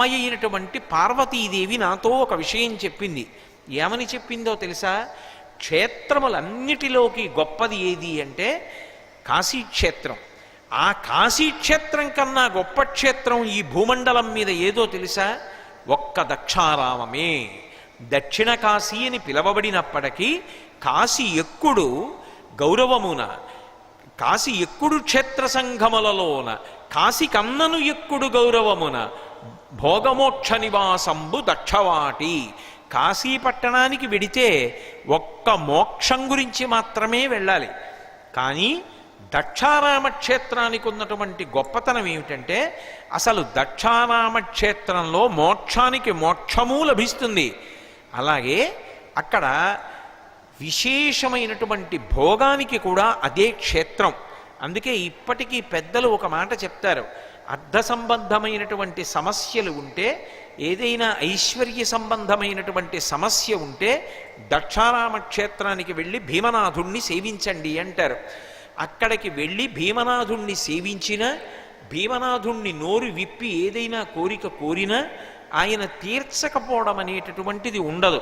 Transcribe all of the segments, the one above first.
అమ్మాయి అయినటువంటి పార్వతీదేవి నాతో ఒక విషయం చెప్పింది. ఏమని చెప్పిందో తెలుసా? క్షేత్రములన్నిటిలోకి గొప్పది ఏది అంటే కాశీక్షేత్రం. ఆ కాశీక్షేత్రం కన్నా గొప్ప క్షేత్రం ఈ భూమండలం మీద ఏదో తెలుసా? ఒక్క దక్షారామమే. దక్షిణ కాశీ అని పిలవబడినప్పటికీ కాశీ ఎక్కుడు గౌరవమున, కాశీ ఎక్కుడు క్షేత్ర సంఘములలోన, కాశీ కన్నను ఎక్కుడు గౌరవమున భోగమోక్ష నివాసంబు దక్షవాటి. కాశీ పట్టణానికి వెడితే ఒక్క మోక్షం గురించి మాత్రమే వెళ్ళాలి. కానీ దక్షారామ క్షేత్రానికి ఉన్నటువంటి గొప్పతనం ఏమిటంటే అసలు దక్షారామ క్షేత్రంలో మోక్షానికి మోక్షము లభిస్తుంది. అలాగే అక్కడ విశేషమైనటువంటి భోగానికి కూడా అదే క్షేత్రం. అందుకే ఇప్పటికీ పెద్దలు ఒక మాట చెప్తారు, అర్థ సంబంధమైనటువంటి సమస్యలు ఉంటే, ఏదైనా ఐశ్వర్య సంబంధమైనటువంటి సమస్య ఉంటే దక్షారామ క్షేత్రానికి వెళ్ళి భీమనాథుణ్ణి సేవించండి అంటారు. అక్కడికి వెళ్ళి భీమనాథుణ్ణి సేవించిన, భీమనాథుణ్ణి నోరు విప్పి ఏదైనా కోరిక కోరినా ఆయన తీర్చకపోవడం అనేటటువంటిది ఉండదు.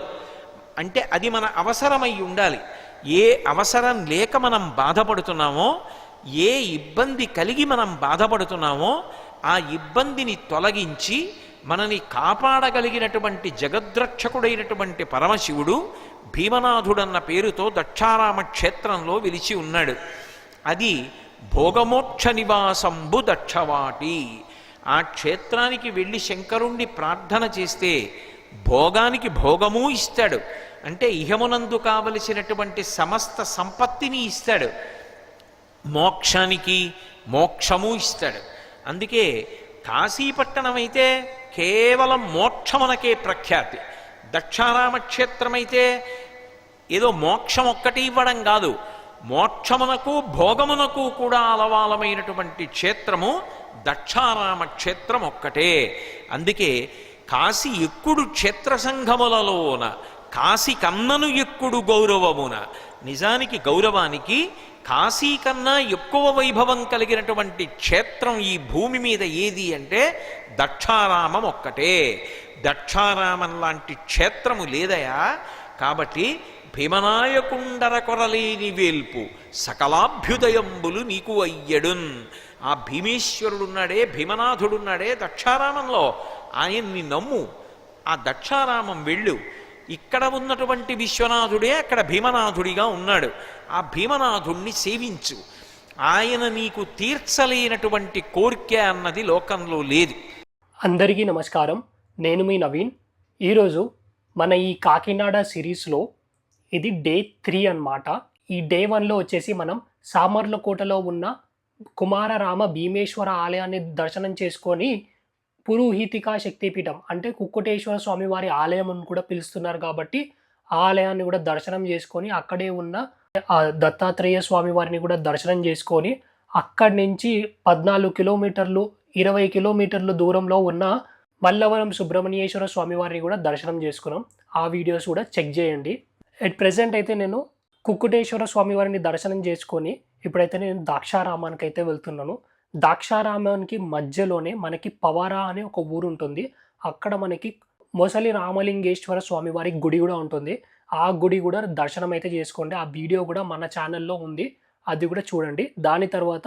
అంటే అది మన అవసరమై ఉండాలి. ఏ అవసరం లేక మనం బాధపడుతున్నామో, ఏ ఇబ్బంది కలిగి మనం బాధపడుతున్నామో ఆ ఇబ్బందిని తొలగించి మనని కాపాడగలిగినటువంటి జగద్రక్షకుడైనటువంటి పరమశివుడు భీమనాథుడన్న పేరుతో దక్షారామ క్షేత్రంలో వెలిచి ఉన్నాడు. అది భోగమోక్ష నివాసంబు దక్షవాటి. ఆ క్షేత్రానికి వెళ్ళి శంకరుణ్ణి ప్రార్థన చేస్తే భోగానికి భోగము ఇస్తాడు. అంటే ఇహమునందు కావలసినటువంటి సమస్త సంపత్తిని ఇస్తాడు, మోక్షానికి మోక్షము ఇస్తాడు. అందుకే కాశీపట్టణం అయితే కేవలం మోక్షమునకే ప్రఖ్యాతి. దక్షారామ క్షేత్రమైతే ఏదో మోక్షం ఒక్కటి ఇవ్వడం కాదు, మోక్షమునకు భోగమునకు కూడా అలవాలమైనటువంటి క్షేత్రము దక్షారామ క్షేత్రం ఒక్కటే. అందుకే కాశీ ఎక్కుడు క్షేత్ర సంఘములలోన, కాశీ కన్నను ఎక్కుడు గౌరవమున. నిజానికి గౌరవానికి కాశీ కన్నా ఎక్కువ వైభవం కలిగినటువంటి క్షేత్రం ఈ భూమి మీద ఏది అంటే దక్షారామం ఒక్కటే. దక్షారామం లాంటి క్షేత్రము లేదయా. కాబట్టి భీమనాయకుండర కొరలేని వేల్పు సకలాభ్యుదయంబులు నీకు అయ్యడున్. ఆ భీమేశ్వరుడున్నాడే, భీమనాథుడున్నాడే దక్షారామంలో, ఆయన్ని నమ్ము, ఆ దక్షారామం వెళ్ళు. ఇక్కడ ఉన్నటువంటి విశ్వనాథుడే అక్కడ భీమనాథుడిగా ఉన్నాడు. ఆ భీమనాథుణ్ణి సేవించు. ఆయన నీకు తీర్చలేనటువంటి కోరిక అన్నది లోకంలో లేదు. అందరికీ నమస్కారం, నేను మీ నవీన్. ఈరోజు మన ఈ కాకినాడ సిరీస్లో ఇది డే 3 అన్నమాట. ఈ డే 1లో వచ్చేసి మనం సామర్లకోటలో ఉన్న కుమారరామ భీమేశ్వర ఆలయాన్ని దర్శనం చేసుకొని పురోహితికా శక్తిపీఠం అంటే కుక్కుటేశ్వర స్వామి వారి ఆలయం అని కూడా పిలుస్తున్నారు కాబట్టి ఆ ఆలయాన్ని కూడా దర్శనం చేసుకొని అక్కడే ఉన్న దత్తాత్రేయ స్వామి వారిని కూడా దర్శనం చేసుకొని అక్కడి నుంచి 14 కిలోమీటర్లు 20 కిలోమీటర్లు దూరంలో ఉన్న మల్లవరం సుబ్రహ్మణ్యేశ్వర స్వామి వారిని కూడా దర్శనం చేసుకున్నాం. ఆ వీడియోస్ కూడా చెక్ చేయండి. ఎట్ ప్రెసెంట్ అయితే నేను కుక్కుటేశ్వర స్వామి వారిని దర్శనం చేసుకొని ఇప్పుడైతే నేను ద్రాక్షారామానికి అయితే వెళ్తున్నాను. ద్రాక్షారామానికి మధ్యలోనే మనకి పవారా అనే ఒక ఊరు ఉంటుంది. అక్కడ మనకి మొసలి రామలింగేశ్వర స్వామి వారి గుడి కూడా ఉంటుంది. ఆ గుడి కూడా దర్శనం అయితే చేసుకోండి. ఆ వీడియో కూడా మన ఛానల్లో ఉంది, అది కూడా చూడండి. దాని తర్వాత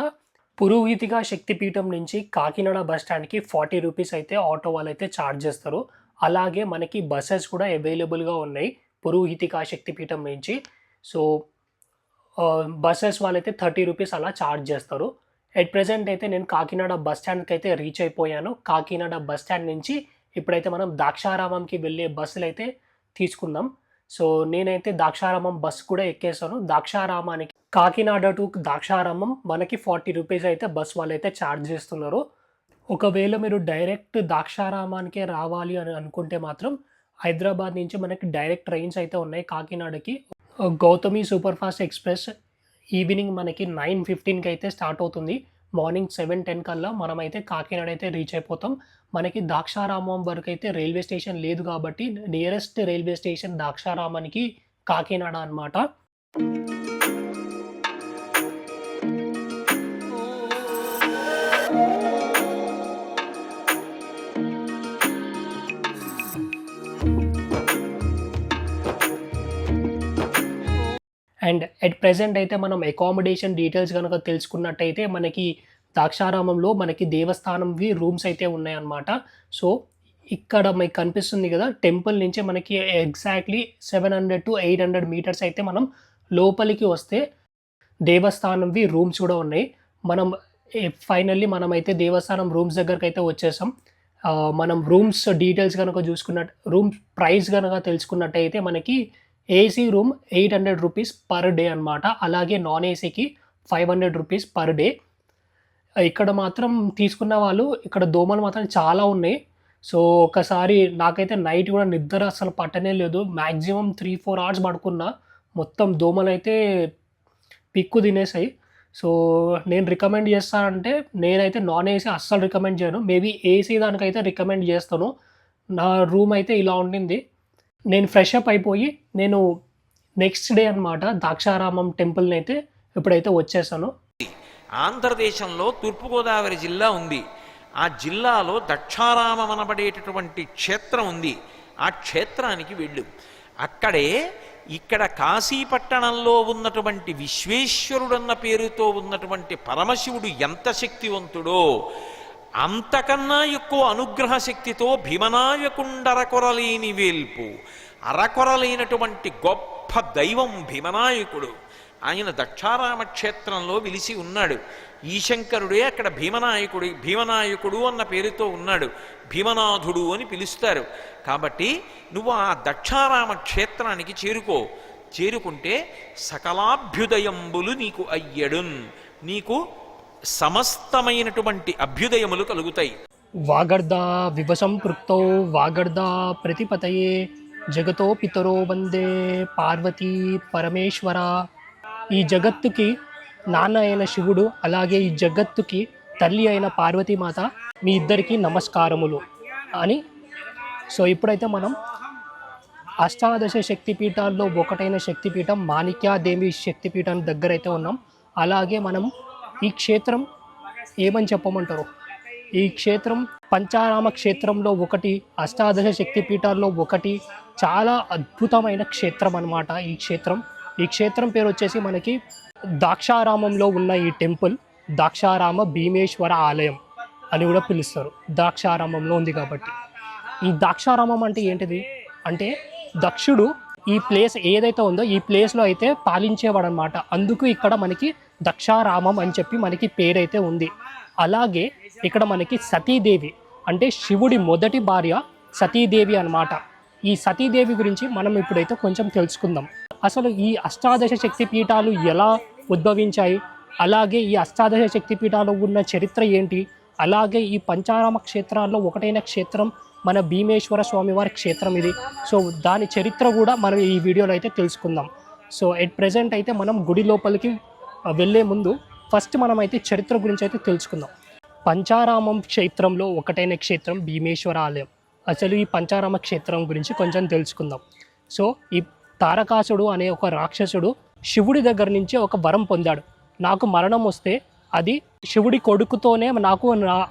పురోహితిగా శక్తిపీఠం నుంచి కాకినాడ బస్ స్టాండ్కి 40 రూపీస్ అయితే ఆటో వాళ్ళు అయితే ఛార్జ్ చేస్తారు. అలాగే మనకి బస్సెస్ కూడా అవైలబుల్గా ఉన్నాయి పురోహితికా శక్తిపీఠం నుంచి. సో బస్సెస్ వాళ్ళైతే 30 రూపీస్ అలా ఛార్జ్ చేస్తారు. ఎట్ ప్రెసెంట్ అయితే నేను కాకినాడ బస్ స్టాండ్కి అయితే రీచ్ అయిపోయాను. కాకినాడ బస్ స్టాండ్ నుంచి ఇప్పుడైతే మనం ద్రాక్షారామంకి వెళ్ళే బస్సులు అయితే తీసుకుందాం. సో నేనైతే ద్రాక్షారామం బస్సు కూడా ఎక్కేసాను. ద్రాక్షారామానికి కాకినాడ టు ద్రాక్షారామం మనకి 40 రూపీస్ అయితే బస్ వాళ్ళు అయితే ఛార్జ్ చేస్తున్నారు. ఒకవేళ మీరు డైరెక్ట్ ద్రాక్షారామానికే రావాలి అని అనుకుంటే మాత్రం హైదరాబాద్ నుంచి మనకి డైరెక్ట్ ట్రైన్స్ అయితే ఉన్నాయి కాకినాడకి. Gautami super fast express evening మనకి 9:15కి అయితే స్టార్ట్ అవుతుంది. మార్నింగ్ 7:10 కల్లా మనమైతే కాకినాడ అయితే రీచ్ అయిపోతాం. మనకి ద్రాక్షారామం వరకు అయితే రైల్వే స్టేషన్ లేదు కాబట్టి నియరెస్ట్ రైల్వే స్టేషన్ ద్రాక్షారామానికి కాకినాడ అన్నమాట. అండ్ ఎట్ ప్రెజెంట్ అయితే మనం అకామిడేషన్ డీటెయిల్స్ కనుక తెలుసుకున్నట్టయితే మనకి ద్రాక్షారామంలో మనకి దేవస్థానంవి రూమ్స్ అయితే ఉన్నాయన్నమాట. సో ఇక్కడ మీకు కనిపిస్తుంది కదా, టెంపుల్ నుంచి మనకి ఎగ్జాక్ట్లీ 700 to 800 మీటర్స్ అయితే మనం లోపలికి వస్తే దేవస్థానంవి రూమ్స్ కూడా ఉన్నాయి. మనం ఫైనల్లీ మనమైతే దేవస్థానం రూమ్స్ దగ్గరికి అయితే వచ్చేసాం. మనం రూమ్స్ డీటెయిల్స్ కనుక చూసుకున్నట్టు, రూమ్ ప్రైస్ కనుక తెలుసుకున్నట్టయితే మనకి AC room 800 rupees per day అనమాట. అలాగే నాన్ ఏసీకి 500 రూపీస్ పర్ డే. ఇక్కడ మాత్రం తీసుకున్న వాళ్ళు, ఇక్కడ దోమలు మాత్రం చాలా ఉన్నాయి. సో ఒకసారి నాకైతే నైట్ కూడా నిద్ర అసలు పట్టనే లేదు. మ్యాక్సిమం 3-4 అవర్స్ పడుకున్నా. మొత్తం దోమలైతే పిక్కు తినేసాయి. సో నేను రికమెండ్ చేస్తానంటే, నేనైతే నాన్ ఏసీ అస్సలు రికమెండ్ చేయను. మేబీ ఏసీ దానికైతే రికమెండ్ చేస్తాను. నా రూమ్ అయితే ఇలా ఉండింది. నేను ఫ్రెష్ అప్ అయిపోయి నేను నెక్స్ట్ డే అనమాట ద్రాక్షారామం టెంపుల్ని అయితే ఇప్పుడైతే వచ్చేసాను. ఆంధ్రదేశంలో తూర్పుగోదావరి జిల్లా ఉంది. ఆ జిల్లాలో దక్షారామం అనబడేటటువంటి క్షేత్రం ఉంది. ఆ క్షేత్రానికి వెళ్ళు. అక్కడే ఇక్కడ కాశీపట్టణంలో ఉన్నటువంటి విశ్వేశ్వరుడన్న పేరుతో ఉన్నటువంటి పరమశివుడు ఎంత శక్తివంతుడో అంతకన్నా ఎక్కువ అనుగ్రహ శక్తితో భీమనాయకుండరకొరలేని వేల్పు, అరకొరలేనటువంటి గొప్ప దైవం భీమనాయకుడు. ఆయన దక్షారామ క్షేత్రంలో వెలిసి ఉన్నాడు. ఈశంకరుడే అక్కడ భీమనాయకుడు అన్న పేరుతో ఉన్నాడు. భీమనాథుడు అని పిలుస్తారు. కాబట్టి నువ్వు ఆ దక్షారామ క్షేత్రానికి చేరుకుంటే సకలాభ్యుదయంబులు నీకు అయ్యడున్, నీకు సమస్తమైనటువంటి అభ్యుదయములు కలుగుతాయి. వాగర్ధా వివశం పృక్తో వాగర్ధా ప్రతిపతయే జగతో పితరో వందే పార్వతీ పరమేశ్వర. ఈ జగత్తుకి నాన్న అయిన శివుడు, అలాగే ఈ జగత్తుకి తల్లి అయిన పార్వతీమాత, మీ ఇద్దరికీ నమస్కారములు అని. సో ఇప్పుడైతే మనం అష్టాదశ శక్తిపీఠాల్లో ఒకటైన శక్తిపీఠం మాణిక్యాదేవి శక్తిపీఠం దగ్గర అయితే ఉన్నాం. అలాగే మనం ఈ క్షేత్రం ఏమని చెప్పమంటారు, ఈ క్షేత్రం పంచారామ క్షేత్రంలో ఒకటి, అష్టాదశ శక్తిపీఠాల్లో ఒకటి. చాలా అద్భుతమైన క్షేత్రం అన్నమాట ఈ క్షేత్రం పేరు వచ్చేసి మనకి ద్రాక్షారామంలో ఉన్న ఈ టెంపుల్ ద్రాక్షారామ భీమేశ్వర ఆలయం అని కూడా పిలుస్తారు. ద్రాక్షారామంలో ఉంది కాబట్టి. ఈ ద్రాక్షారామం అంటే ఏంటిది అంటే, దక్షుడు ఈ ప్లేస్ ఏదైతే ఉందో ఈ ప్లేస్లో అయితే పాలించేవాడు అనమాట. అందుకు ఇక్కడ మనకి దక్షారామం అని చెప్పి మనకి పేరైతే ఉంది. అలాగే ఇక్కడ మనకి సతీదేవి అంటే శివుడి మొదటి భార్య సతీదేవి అన్నమాట. ఈ సతీదేవి గురించి మనం ఇప్పుడైతే కొంచెం తెలుసుకుందాం. అసలు ఈ అష్టాదశ శక్తి పీఠాలు ఎలా ఉద్భవించాయి, అలాగే ఈ అష్టాదశ శక్తి పీఠాలు ఉన్న చరిత్ర ఏంటి, అలాగే ఈ పంచారామ క్షేత్రాల్లో ఒకటైన క్షేత్రం మన భీమేశ్వర స్వామివారి క్షేత్రం ఇది. సో దాని చరిత్ర కూడా మనం ఈ వీడియోలో అయితే తెలుసుకుందాం. సో ఎట్ ప్రెజెంట్ అయితే మనం గుడి లోపలికి వెళ్ళే ముందు ఫస్ట్ మనం అయితే చరిత్ర గురించి అయితే తెలుసుకుందాం. పంచారామం క్షేత్రంలో ఒకటైన క్షేత్రం భీమేశ్వర ఆలయం. అసలు ఈ పంచారామ క్షేత్రం గురించి కొంచెం తెలుసుకుందాం. సో ఈ తారకాసుడు అనే ఒక రాక్షసుడు శివుడి దగ్గర నుంచి ఒక వరం పొందాడు. నాకు మరణం వస్తే అది శివుడి కొడుకుతోనే నాకు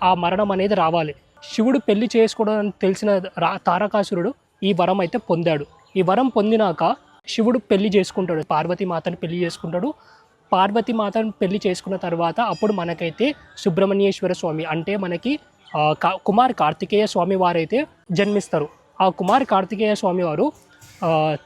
ఆ మరణం అనేది రావాలి. శివుడు పెళ్లి చేసుకోవడం తెలిసిన తారకాసురుడు ఈ వరం అయితే పొందాడు. ఈ వరం పొందినాక శివుడు పెళ్లి చేసుకుంటాడు, పార్వతీమాతను పెళ్లి చేసుకుంటాడు. పార్వతీమాతను పెళ్లి చేసుకున్న తర్వాత అప్పుడు మనకైతే సుబ్రహ్మణ్యేశ్వర స్వామి అంటే మనకి కుమార్ కార్తికేయ స్వామి వారైతే జన్మిస్తారు. ఆ కుమార్ కార్తికేయ స్వామి వారు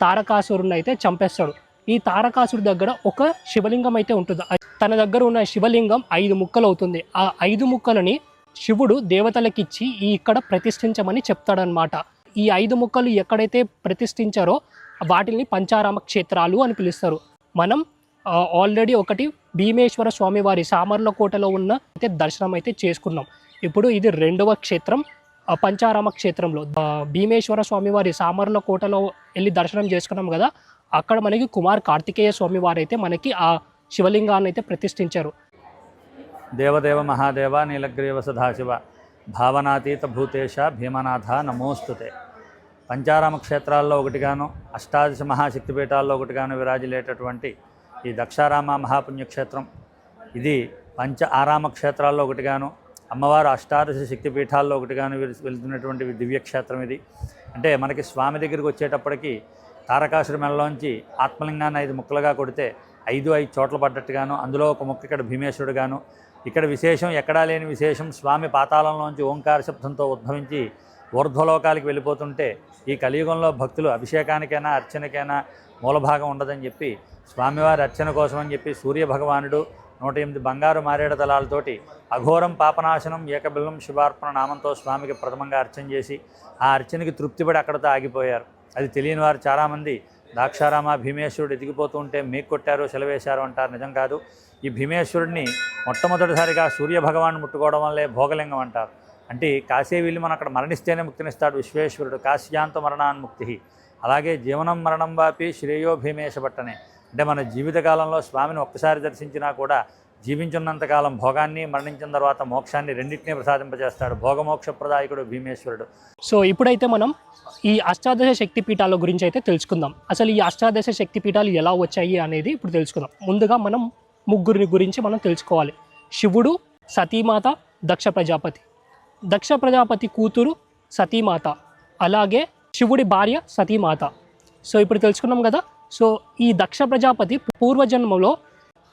తారకాసురుని అయితే చంపేస్తాడు. ఈ తారకాసుడి దగ్గర ఒక శివలింగం అయితే ఉంటుంది. తన దగ్గర ఉన్న శివలింగం 5 ముక్కలు అవుతుంది. ఆ 5 ముక్కలని శివుడు దేవతలకిచ్చి ఇక్కడ ప్రతిష్ఠించమని చెప్తాడనమాట. ఈ 5 ముక్కలు ఎక్కడైతే ప్రతిష్ఠించారో వాటిని పంచారామ క్షేత్రాలు అని పిలుస్తారు. మనం ఆల్రెడీ ఒకటి భీమేశ్వర స్వామివారి సామర్లకోటలో ఉన్న అయితే దర్శనం అయితే చేసుకున్నాం. ఇప్పుడు ఇది 2వ క్షేత్రం పంచారామ క్షేత్రంలో. భీమేశ్వర స్వామివారి సామర్లకోటలో వెళ్ళి దర్శనం చేసుకున్నాం కదా, అక్కడ మనకి కుమార్ కార్తికేయ స్వామి వారైతే మనకి ఆ శివలింగాన్ని అయితే ప్రతిష్ఠించారు. దేవదేవ మహాదేవ నీలగ్రీవ సదాశివ భావనాతీత భూతేశ భీమనాథ నమోస్తుతే. పంచారామ క్షేత్రాల్లో ఒకటిగాను అష్టాదశ మహాశక్తిపీఠాల్లో ఒకటిగాను విరాజిల్లేటటువంటి ఈ దక్షారామ మహాపుణ్యక్షేత్రం, ఇది పంచ ఆరామ క్షేత్రాల్లో ఒకటిగాను అమ్మవారు అష్టాదశ శక్తిపీఠాల్లో ఒకటిగాను వెళ్తున్నటువంటి దివ్యక్షేత్రం ఇది. అంటే మనకి స్వామి దగ్గరికి వచ్చేటప్పటికి తారకాసుడి మెడలోంచి ఆత్మలింగాన్ని 5 ముక్కలుగా కొడితే 5 చోట్ల పడ్డట్టుగాను, అందులో ఒక ముక్క ఇక్కడ భీమేశ్వరుడుగాను. ఇక్కడ విశేషం, ఎక్కడా లేని విశేషం, స్వామి పాతాళంలోంచి ఓంకార శబ్దంతో ఉద్భవించి ఊర్ధ్వలోకాలకి వెళ్ళిపోతుంటే ఈ కలియుగంలో భక్తులు అభిషేకానికైనా అర్చనకైనా మూలభాగం ఉండదని చెప్పి స్వామివారి అర్చన కోసం అని చెప్పి సూర్యభగవానుడు 108 బంగారు మారేడు దళాలతోటి అఘోరం పాపనాశనం ఏకబిల్లం శివార్పణ నామంతో స్వామికి ప్రథమంగా అర్చన చేసి ఆ అర్చనకి తృప్తిపడి అక్కడితో ఆగిపోయారు. అది తెలియని వారు చాలామంది ద్రాక్షారామ భీమేశ్వరుడు ఎదిగిపోతూ ఉంటే మేకు కొట్టారు, సెలవేశారు అంటారు. నిజం కాదు. ఈ భీమేశ్వరుడిని మొట్టమొదటిసారిగా సూర్యభగవాన్ని ముట్టుకోవడం వల్లే భోగలింగం అంటారు. అంటే కాశీ వెళ్ళి మనం అక్కడ మరణిస్తేనే ముక్తినిస్తాడు విశ్వేశ్వరుడు. కాశ్యాంత మరణాన్ముక్తి. అలాగే జీవనం మరణం వాపి శ్రేయో భీమేశ పట్టనే. అంటే మన జీవితకాలంలో స్వామిని ఒక్కసారి దర్శించినా కూడా జీవించున్నంతకాలం భోగాన్ని, మరణించిన తర్వాత మోక్షాన్ని రెండింటినీ ప్రసాదింపజేస్తాడు. భోగమోక్ష ప్రదాయకుడు భీమేశ్వరుడు. సో ఇప్పుడైతే మనం ఈ అష్టాదశ శక్తిపీఠాల గురించి అయితే తెలుసుకుందాం. అసలు ఈ అష్టాదశ శక్తిపీఠాలు ఎలా వచ్చాయి అనేది ఇప్పుడు తెలుసుకుందాం. ముందుగా మనం ముగ్గురిని గురించి మనం తెలుసుకోవాలి. శివుడు, సతీమాత, దక్ష ప్రజాపతి. దక్ష ప్రజాపతి కూతురు సతీమాత, అలాగే శివుడి భార్య సతీమాత. సో ఇప్పుడు తెలుసుకున్నాం కదా. సో ఈ దక్ష ప్రజాపతి పూర్వజన్మలో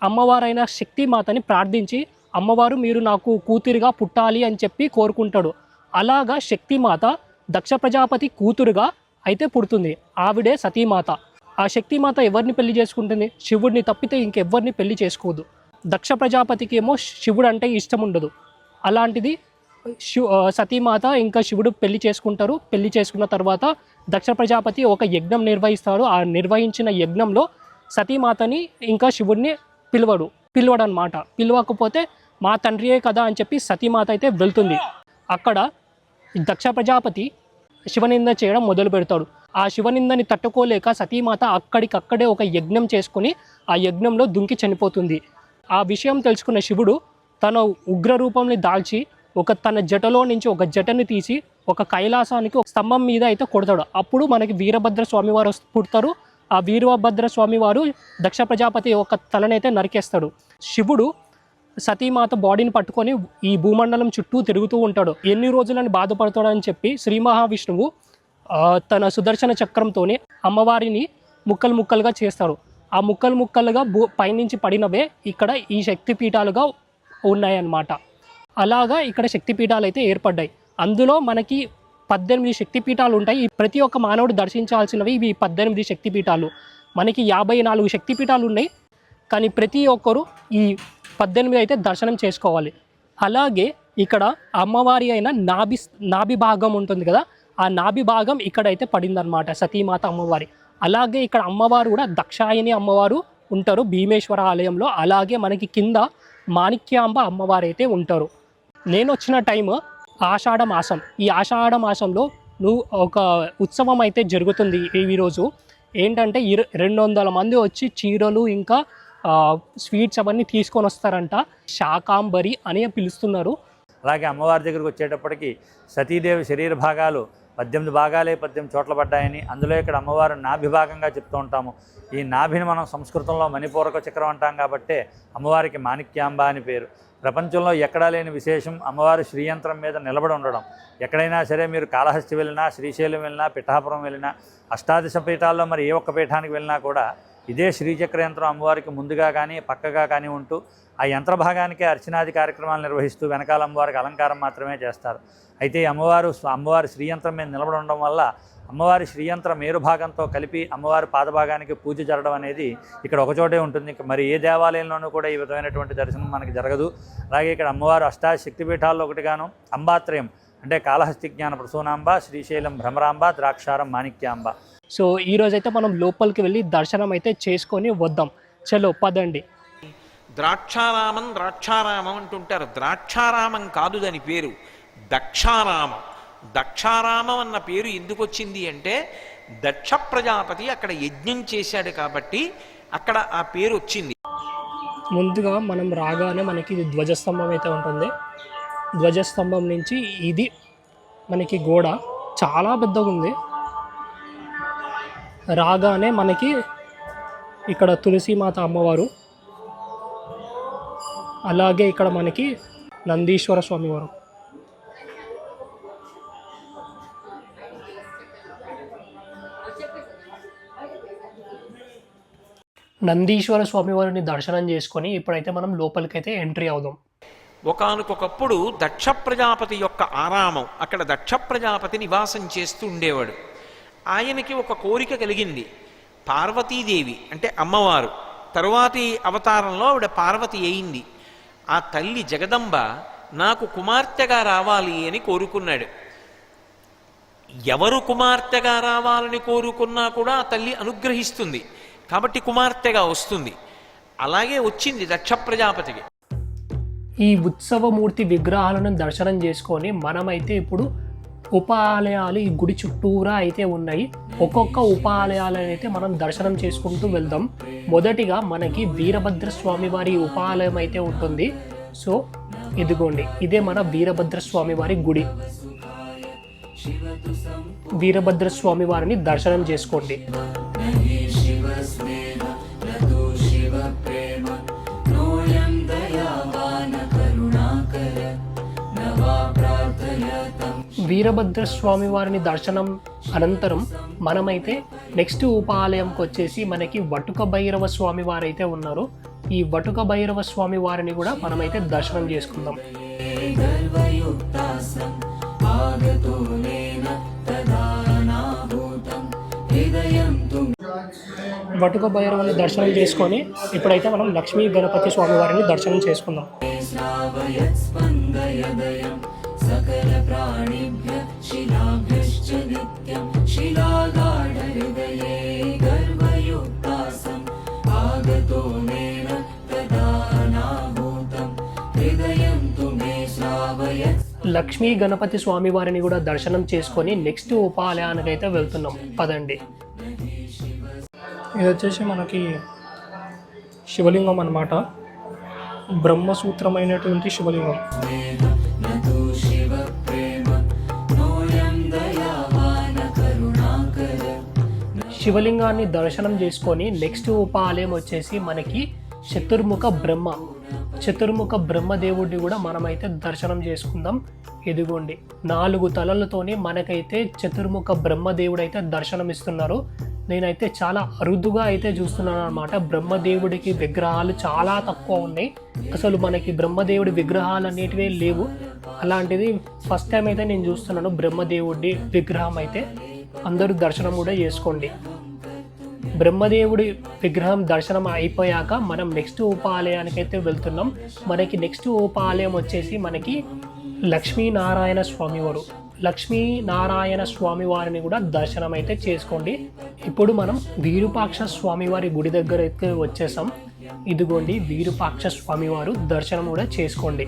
అమ్మవారైన శక్తిమాతని ప్రార్థించి, అమ్మవారు మీరు నాకు కూతురిగా పుట్టాలి అని చెప్పి కోరుకుంటాడు. అలాగా శక్తిమాత దక్ష ప్రజాపతి కూతురుగా అయితే పుడుతుంది. ఆవిడే సతీమాత. ఆ శక్తిమాత ఎవరిని పెళ్లి చేసుకుంటుంది? శివుడిని తప్పితే ఇంకెవ్వరిని పెళ్లి చేసుకోదు. దక్ష ప్రజాపతికి ఏమో శివుడు అంటే ఇష్టం ఉండదు. అలాంటిది సతీమాత ఇంకా శివుడు పెళ్లి చేసుకుంటారు. పెళ్లి చేసుకున్న తర్వాత దక్ష ప్రజాపతి ఒక యజ్ఞం నిర్వహిస్తాడు. ఆ నిర్వహించిన యజ్ఞంలో సతీమాతని ఇంకా శివుడిని పిలవడనమాట. పిలవకపోతే మా తండ్రియే కదా అని చెప్పి సతీమాత అయితే వెళ్తుంది. అక్కడ దక్ష ప్రజాపతి శివనింద చేయడం మొదలు పెడతాడు. ఆ శివనిందని తట్టుకోలేక సతీమాత అక్కడికక్కడే ఒక యజ్ఞం చేసుకుని ఆ యజ్ఞంలో దుంకి చనిపోతుంది. ఆ విషయం తెలుసుకున్న శివుడు తన ఉగ్ర రూపంని దాల్చి తన జటలో నుంచి ఒక జటని తీసి ఒక కైలాసానికి ఒక స్తంభం మీద అయితే కొడతాడు. అప్పుడు మనకి వీరభద్ర స్వామి వారు పుడతారు. ఆ వీరభద్ర స్వామి వారు దక్ష ప్రజాపతి ఒక తలనైతే నరికేస్తాడు. శివుడు సతీమాత బాడీని పట్టుకొని ఈ భూమండలం చుట్టూ తిరుగుతూ ఉంటాడు. ఎన్ని రోజులని బాధపడతాడని చెప్పి శ్రీ మహావిష్ణువు తన సుదర్శన చక్రంతో అమ్మవారిని ముక్కలు ముక్కలుగా చేస్తాడు. ఆ ముక్కలు ముక్కలుగా పైనుంచి పడినవే ఇక్కడ ఈ శక్తిపీఠాలుగా ఉన్నాయన్నమాట. అలాగా ఇక్కడ శక్తిపీఠాలు అయితే ఏర్పడ్డాయి. అందులో మనకి 18 శక్తిపీఠాలు ఉంటాయి. ప్రతి ఒక్క మానవుడు దర్శించాల్సినవి ఇవి 18 శక్తిపీఠాలు. మనకి 54 శక్తిపీఠాలు ఉన్నాయి, కానీ ప్రతి ఒక్కరు ఈ 18 అయితే దర్శనం చేసుకోవాలి. అలాగే ఇక్కడ అమ్మవారి అయిన నాభి భాగం ఉంటుంది కదా, ఆ నాభి భాగం ఇక్కడైతే పడిందనమాట సతీమాత అమ్మవారి. అలాగే ఇక్కడ అమ్మవారు కూడా దక్షాయని అమ్మవారు ఉంటారు భీమేశ్వర ఆలయంలో. అలాగే మనకి కింద మాణిక్యాంబ అమ్మవారు అయితే ఉంటారు. నేను వచ్చిన టైం ఆషాఢ మాసం. ఈ ఆషాఢ మాసంలో ఒక ఉత్సవం అయితే జరుగుతుంది. ఈరోజు ఏంటంటే 200 మంది వచ్చి చీరలు ఇంకా స్వీట్స్ అవన్నీ తీసుకొని వస్తారంట. శాకాంబరి అని పిలుస్తున్నారు. అలాగే అమ్మవారి దగ్గరికి వచ్చేటప్పటికి సతీదేవి శరీర భాగాలు 18 భాగాలే 18 చోట్ల పడ్డాయని, అందులో ఇక్కడ అమ్మవారు నాభి భాగంగా చెప్తూ ఉంటాము. ఈ నాభిని మనం సంస్కృతంలో మణిపూరక చక్రం అంటాం కాబట్టి అమ్మవారికి మాణిక్యాంబ అని పేరు. ప్రపంచంలో ఎక్కడా లేని విశేషం అమ్మవారు శ్రీయంత్రం మీద నిలబడి ఉండడం. ఎక్కడైనా సరే మీరు కాళహస్తి వెళ్ళినా, శ్రీశైలం వెళ్ళినా, పిఠాపురం వెళ్ళినా, అష్టాదశ పీఠాల్లో మరి ఏ ఒక్క పీఠానికి వెళ్ళినా కూడా ఇదే శ్రీచక్ర యంత్రం అమ్మవారికి ముందుగా కానీ పక్కగా కానీ ఉంటూ ఆ యంత్ర భాగానికే అర్చనాది కార్యక్రమాలు నిర్వహిస్తూ వెనకాల అమ్మవారికి అలంకారం మాత్రమే చేస్తారు. అయితే అమ్మవారి శ్రీయంత్రం మీద నిలబడి ఉండడం వల్ల అమ్మవారి శ్రీయంత్ర మేరు భాగంతో కలిపి అమ్మవారి పాదభాగానికి పూజ జరగడం అనేది ఇక్కడ ఒకచోటే ఉంటుంది. మరి ఏ దేవాలయంలోనూ కూడా ఈ విధమైనటువంటి దర్శనం మనకి జరగదు. అలాగే ఇక్కడ అమ్మవారు అష్టాశక్తిపీఠాల్లో ఒకటిగాను అంబాత్రయం అంటే కాళహస్తి జ్ఞాన ప్రసూనాంబ, శ్రీశైలం భ్రమరాంబ, ద్రాక్షారం మాణిక్యాంబ. సో ఈరోజైతే మనం లోపలికి వెళ్ళి దర్శనం అయితే చేసుకొని వద్దాం. చలో పదండి. ద్రాక్షారామం అంటుంటారు. ద్రాక్షారామం కాదు దాని పేరు, దక్షారామం. దక్షారామం అన్న పేరు ఎందుకు వచ్చింది అంటే దక్ష ప్రజాపతి అక్కడ యజ్ఞం చేశాడు కాబట్టి అక్కడ ఆ పేరు వచ్చింది. ముందుగా మనం రాగానే మనకి ఇది ధ్వజస్తంభం అయితే ఉంటుంది. ధ్వజస్తంభం నుంచి ఇది మనకి గోడ చాలా పెద్దగా ఉంది. రాగానే మనకి ఇక్కడ తులసీమాత అమ్మవారు, అలాగే ఇక్కడ మనకి నందీశ్వర స్వామివారు. నందీశ్వర స్వామివారిని దర్శనం చేసుకొని ఇప్పుడైతే మనం లోపలికైతే ఎంట్రీ అవుదాం. ఒకానొకప్పుడు దక్ష ప్రజాపతి యొక్క ఆరామం, అక్కడ దక్ష ప్రజాపతి నివాసం చేస్తూ ఉండేవాడు. ఆయనకి ఒక కోరిక కలిగింది. పార్వతీదేవి అంటే అమ్మవారు తరువాతి అవతారంలో ఆవిడ పార్వతి అయింది. ఆ తల్లి జగదంబ నాకు కుమార్తెగా రావాలి అని కోరుకున్నాడు. ఎవరు కుమార్తెగా రావాలని కోరుకున్నా కూడా ఆ తల్లి అనుగ్రహిస్తుంది, కాబట్టి కుమార్తెగా వస్తుంది. అలాగే వచ్చింది దక్ష ప్రజాపతికి. ఈ ఉత్సవమూర్తి విగ్రహాలను దర్శనం చేసుకొని మనమైతే ఇప్పుడు ఉపాలయాలు ఈ గుడి చుట్టూరా అయితే ఉన్నాయి. ఒక్కొక్క ఉపాలయాలను అయితే మనం దర్శనం చేసుకుంటూ వెళ్దాం. మొదటిగా మనకి వీరభద్ర స్వామి వారి ఉపాలయం అయితే ఉంటుంది. సో ఇదిగోండి, ఇదే మన వీరభద్ర స్వామి వారి గుడి. వీరభద్ర స్వామి వారిని దర్శనం చేసుకోండి. వీరభద్ర స్వామి వారిని దర్శనం అనంతరం మనమైతే నెక్స్ట్ ఉపాలయంకి వచ్చేసి మనకి వటుక భైరవ స్వామి వారైతే ఉన్నారు. ఈ వటుక భైరవ స్వామి వారిని కూడా మనమైతే దర్శనం చేసుకుందాం. వటుక భైరవుని దర్శనం చేసుకొని ఇప్పుడైతే మనం లక్ష్మీ గణపతి స్వామి వారిని దర్శనం చేసుకుందాం. సకల ప్రాణిభ్య శిలాభ్యశ్చ నిత్యం శిలాగాఢ హృదయే గర్భయుక్తాసం ఆగతో నేన తదానాభూతం హృదయం తుమే శ్రావయత్. లక్ష్మీ గణపతి స్వామి వారిని కూడా దర్శనం చేసుకొని నెక్స్ట్ ఉపాలయానికి అయితే వెళ్తున్నాం. పదండి. ఇది వచ్చేసి మనకి శివలింగం అన్నమాట. బ్రహ్మసూత్రమైనటువంటి శివలింగం. శివలింగాన్ని దర్శనం చేసుకొని నెక్స్ట్ ఉపాలయం వచ్చేసి మనకి చతుర్ముఖ బ్రహ్మదేవుడిని కూడా మనమైతే దర్శనం చేసుకుందాం. ఇదిగోండి, 4 తలలతోని మనకైతే చతుర్ముఖ బ్రహ్మదేవుడు అయితే దర్శనం ఇస్తున్నారు. నేనైతే చాలా అరుదుగా అయితే చూస్తున్నాను అనమాట. బ్రహ్మదేవుడికి విగ్రహాలు చాలా తక్కువ ఉన్నాయి. అసలు మనకి బ్రహ్మదేవుడి విగ్రహాలు అనేటివే లేవు. అలాంటిది ఫస్ట్ టైం అయితే నేను చూస్తున్నాను బ్రహ్మదేవుడి విగ్రహం అయితే. అందరూ దర్శనం కూడా చేసుకోండి. బ్రహ్మదేవుడి విగ్రహం దర్శనం అయిపోయాక మనం నెక్స్ట్ ఉపాలయానికి అయితే వెళ్తున్నాం. మనకి నెక్స్ట్ ఉపాలయం వచ్చేసి మనకి లక్ష్మీనారాయణ స్వామి వారిని కూడా దర్శనం అయితే చేసుకోండి. ఇప్పుడు మనం విరూపాక్ష స్వామి వారి గుడి దగ్గర అయితే వచ్చేసాం. ఇదిగోండి, విరూపాక్ష స్వామి వారు దర్శనం కూడా చేసుకోండి.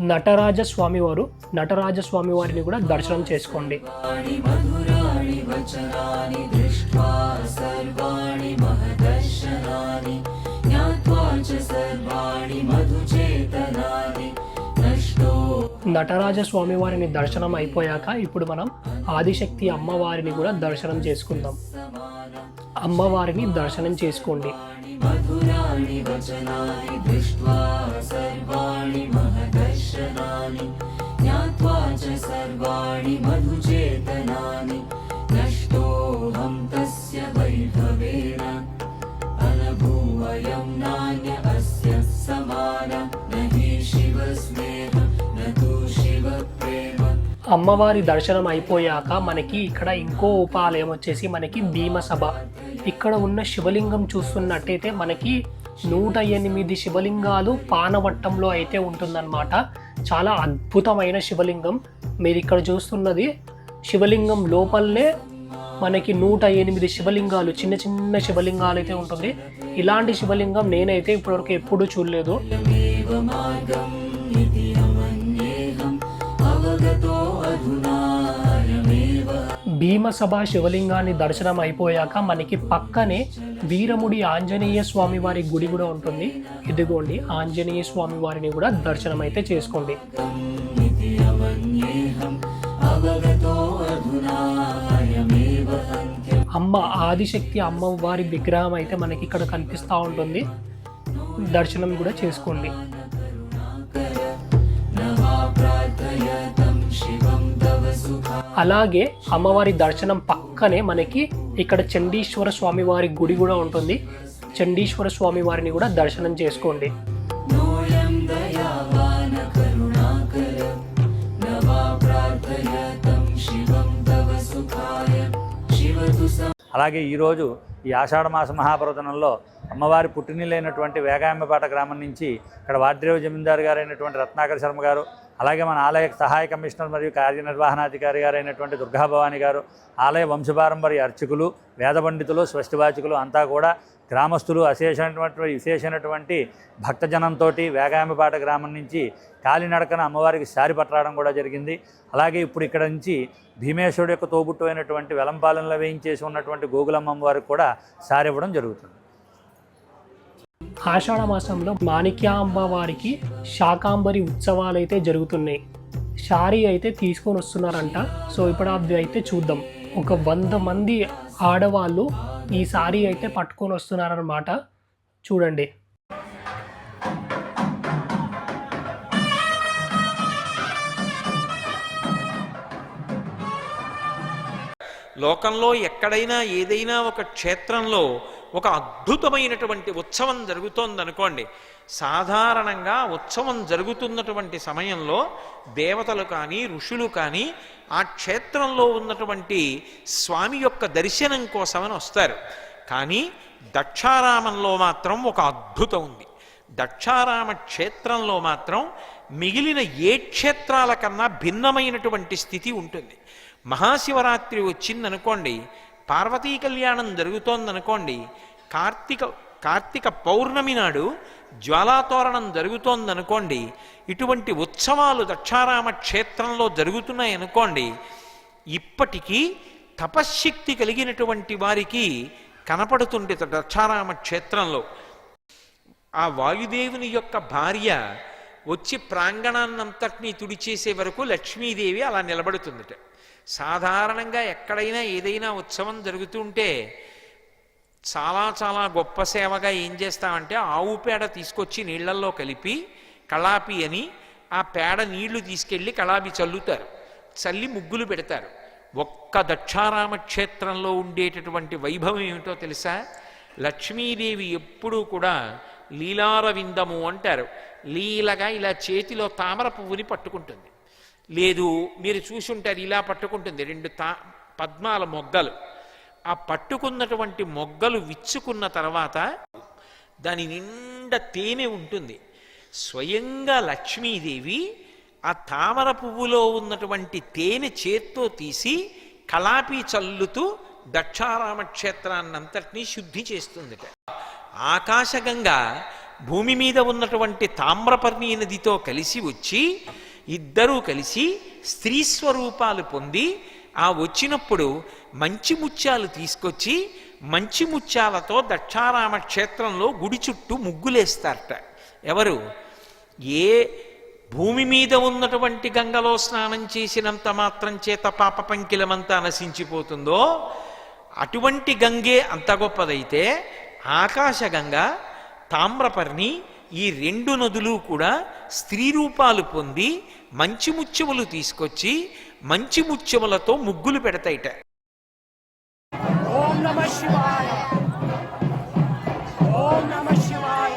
నటరాజ స్వామి వారిని కూడా దర్శనం చేసుకోండి. నటరాజ స్వామి వారిని దర్శనం అయిపోయాక ఇప్పుడు మనం ఆదిశక్తి అమ్మవారిని కూడా దర్శనం చేసుకుందాం. అమ్మవారిని దర్శనం చేసుకోండి. అమ్మవారి దర్శనం అయిపోయాక మనకి ఇక్కడ ఇంకో ఉపాలయం వచ్చేసి మనకి భీమసభ. ఇక్కడ ఉన్న శివలింగం చూస్తున్నట్టయితే మనకి 108 శివలింగాలు పానవట్టంలో అయితే ఉంటుందన్నమాట. చాలా అద్భుతమైన శివలింగం. మీరు ఇక్కడ చూస్తున్నది శివలింగం లోపలనే మనకి 108 శివలింగాలు, చిన్న చిన్న శివలింగాలు అయితే ఉంటుంది. ఇలాంటి శివలింగం నేనైతే ఇప్పటివరకు ఎప్పుడూ చూడలేదు. భీమసభ శివలింగాన్ని దర్శనం అయిపోయాక మనకి పక్కనే వీరముడి ఆంజనేయ స్వామి వారి గుడి కూడా ఉంటుంది. ఇదిగోండి, ఆంజనేయ స్వామి వారిని కూడా దర్శనం అయితే చేసుకోండి. అమ్మ ఆదిశక్తి అమ్మవారి విగ్రహం అయితే మనకి ఇక్కడ కనిపిస్తూ ఉంటుంది. దర్శనం కూడా చేసుకోండి. అలాగే అమ్మవారి దర్శనం పక్కనే మనకి ఇక్కడ చండీశ్వర స్వామి వారి గుడి కూడా ఉంటుంది. చండీశ్వర స్వామి వారిని కూడా దర్శనం చేసుకోండి. అలాగే ఈరోజు ఈ ఆషాఢమాస మహాపర్వదనంలో అమ్మవారి పుట్టినిల్లైనటువంటి వేగాయంబపాట గ్రామం నుంచి ఇక్కడ వాడ్రేవు జమీందారు గారైనటువంటి రత్నాకర్ శర్మ గారు, అలాగే మన ఆలయ సహాయ కమిషనర్ మరియు కార్యనిర్వహణాధికారి గారైనటువంటి దుర్గాభవాని గారు, ఆలయ వంశపారంపర్య అర్చకులు, వేద పండితులు, స్వస్తివాచకులు అంతా కూడా గ్రామస్తులు విశేషమైనటువంటి భక్తజనంతో వేగాయంబపాట గ్రామం నుంచి కాలినడకన అమ్మవారికి సారి పట్టడం కూడా జరిగింది. అలాగే ఇప్పుడు ఇక్కడ నుంచి భీమేశ్వరుడు యొక్క తోబుట్టు అయినటువంటి వెలంపాలెంలో వేయించేసి ఉన్నటువంటి గోగులమ్మ వారికి కూడా సారి ఇవ్వడం జరుగుతుంది. ఆషాఢ మాసంలో మాణిక్యాంబ వారికి శాకాంబరి ఉత్సవాలు అయితే జరుగుతున్నాయి. శారీ అయితే తీసుకొని వస్తున్నారంట. సో ఇప్పుడు అవి అయితే చూద్దాం. ఒక 100 మంది ఆడవాళ్ళు ఈ సారీ అయితే పట్టుకొని వస్తున్నారన్నమాట. చూడండి. లోకంలో ఎక్కడైనా ఏదైనా ఒక క్షేత్రంలో ఒక అద్భుతమైనటువంటి ఉత్సవం జరుగుతోందనుకోండి, సాధారణంగా ఉత్సవం జరుగుతున్నటువంటి సమయంలో దేవతలు కానీ ఋషులు కానీ ఆ క్షేత్రంలో ఉన్నటువంటి స్వామి యొక్క దర్శనం కోసమని వస్తారు. కానీ దక్షారామంలో మాత్రం ఒక అద్భుతం ఉంది. దక్షారామ క్షేత్రంలో మాత్రం మిగిలిన ఏ క్షేత్రాల కన్నా భిన్నమైనటువంటి స్థితి ఉంటుంది. మహాశివరాత్రి వచ్చిందనుకోండి, పార్వతీ కళ్యాణం జరుగుతోందనుకోండి, కార్తీక పౌర్ణమి నాడు జ్వాలాతోరణం జరుగుతోందనుకోండి, ఇటువంటి ఉత్సవాలు దక్షారామ క్షేత్రంలో జరుగుతున్నాయనుకోండి, ఇప్పటికీ తపశ్శక్తి కలిగినటువంటి వారికి కనపడుతుంది. దక్షారామ క్షేత్రంలో ఆ వాయుదేవుని యొక్క భార్య వచ్చి ప్రాంగణాన్నంతటినీ తుడిచేసే వరకు లక్ష్మీదేవి అలా నిలబడుతుందట. సాధారణంగా ఎక్కడైనా ఏదైనా ఉత్సవం జరుగుతుంటే చాలా చాలా గొప్ప సేవగా ఏం చేస్తామంటే ఆవు పేడ తీసుకొచ్చి నీళ్లల్లో కలిపి కళాపి అని ఆ పేడ నీళ్లు తీసుకెళ్ళి కళాపి చల్లుతారు, చల్లి ముగ్గులు పెడతారు. ఒక్క దక్షారామ క్షేత్రంలో ఉండేటటువంటి వైభవం ఏమిటో తెలుసా? లక్ష్మీదేవి ఎప్పుడూ కూడా లీలారవిందము అంటారు. లీలగా ఇలా చేతిలో తామర పువ్వుని పట్టుకుంటుంది. లేదు, మీరు చూసుంటారు, ఇలా పట్టుకుంటుంది 2 పద్మాల మొగ్గలు. ఆ పట్టుకున్నటువంటి మొగ్గలు విచ్చుకున్న తర్వాత దాని నిండా తేనె ఉంటుంది. స్వయంగా లక్ష్మీదేవి ఆ తామర పువ్వులో ఉన్నటువంటి తేనె చేత్తో తీసి కళాపి చల్లుతూ దక్షారామ క్షేత్రాన్నంతటినీ శుద్ధి చేస్తుందిట. ఆకాశగంగా భూమి మీద ఉన్నటువంటి తామ్రపర్ణి నదితో కలిసి వచ్చి ఇద్దరూ కలిసి స్త్రీ స్వరూపాలు పొంది ఆ వచ్చినప్పుడు మంచి ముత్యాలు తీసుకొచ్చి మంచి ముత్యాలతో దక్షారామ క్షేత్రంలో గుడి చుట్టూ ముగ్గులేస్తారట. ఎవరు? ఏ భూమి మీద ఉన్నటువంటి గంగలో స్నానం చేసినంత మాత్రం చేత పాప పంకిలమంతా నశించిపోతుందో అటువంటి గంగే అంత గొప్పదైతే ఆకాశగంగా, తామ్రపర్ణి ఈ 2 నదులు కూడా స్త్రీ రూపాలు పొంది మంచి ముత్యములు తీసుకొచ్చి మంచి ముత్యములతో ముగ్గులు పెడతాయిట. ఓం నమః శివాయ, ఓం నమః శివాయ,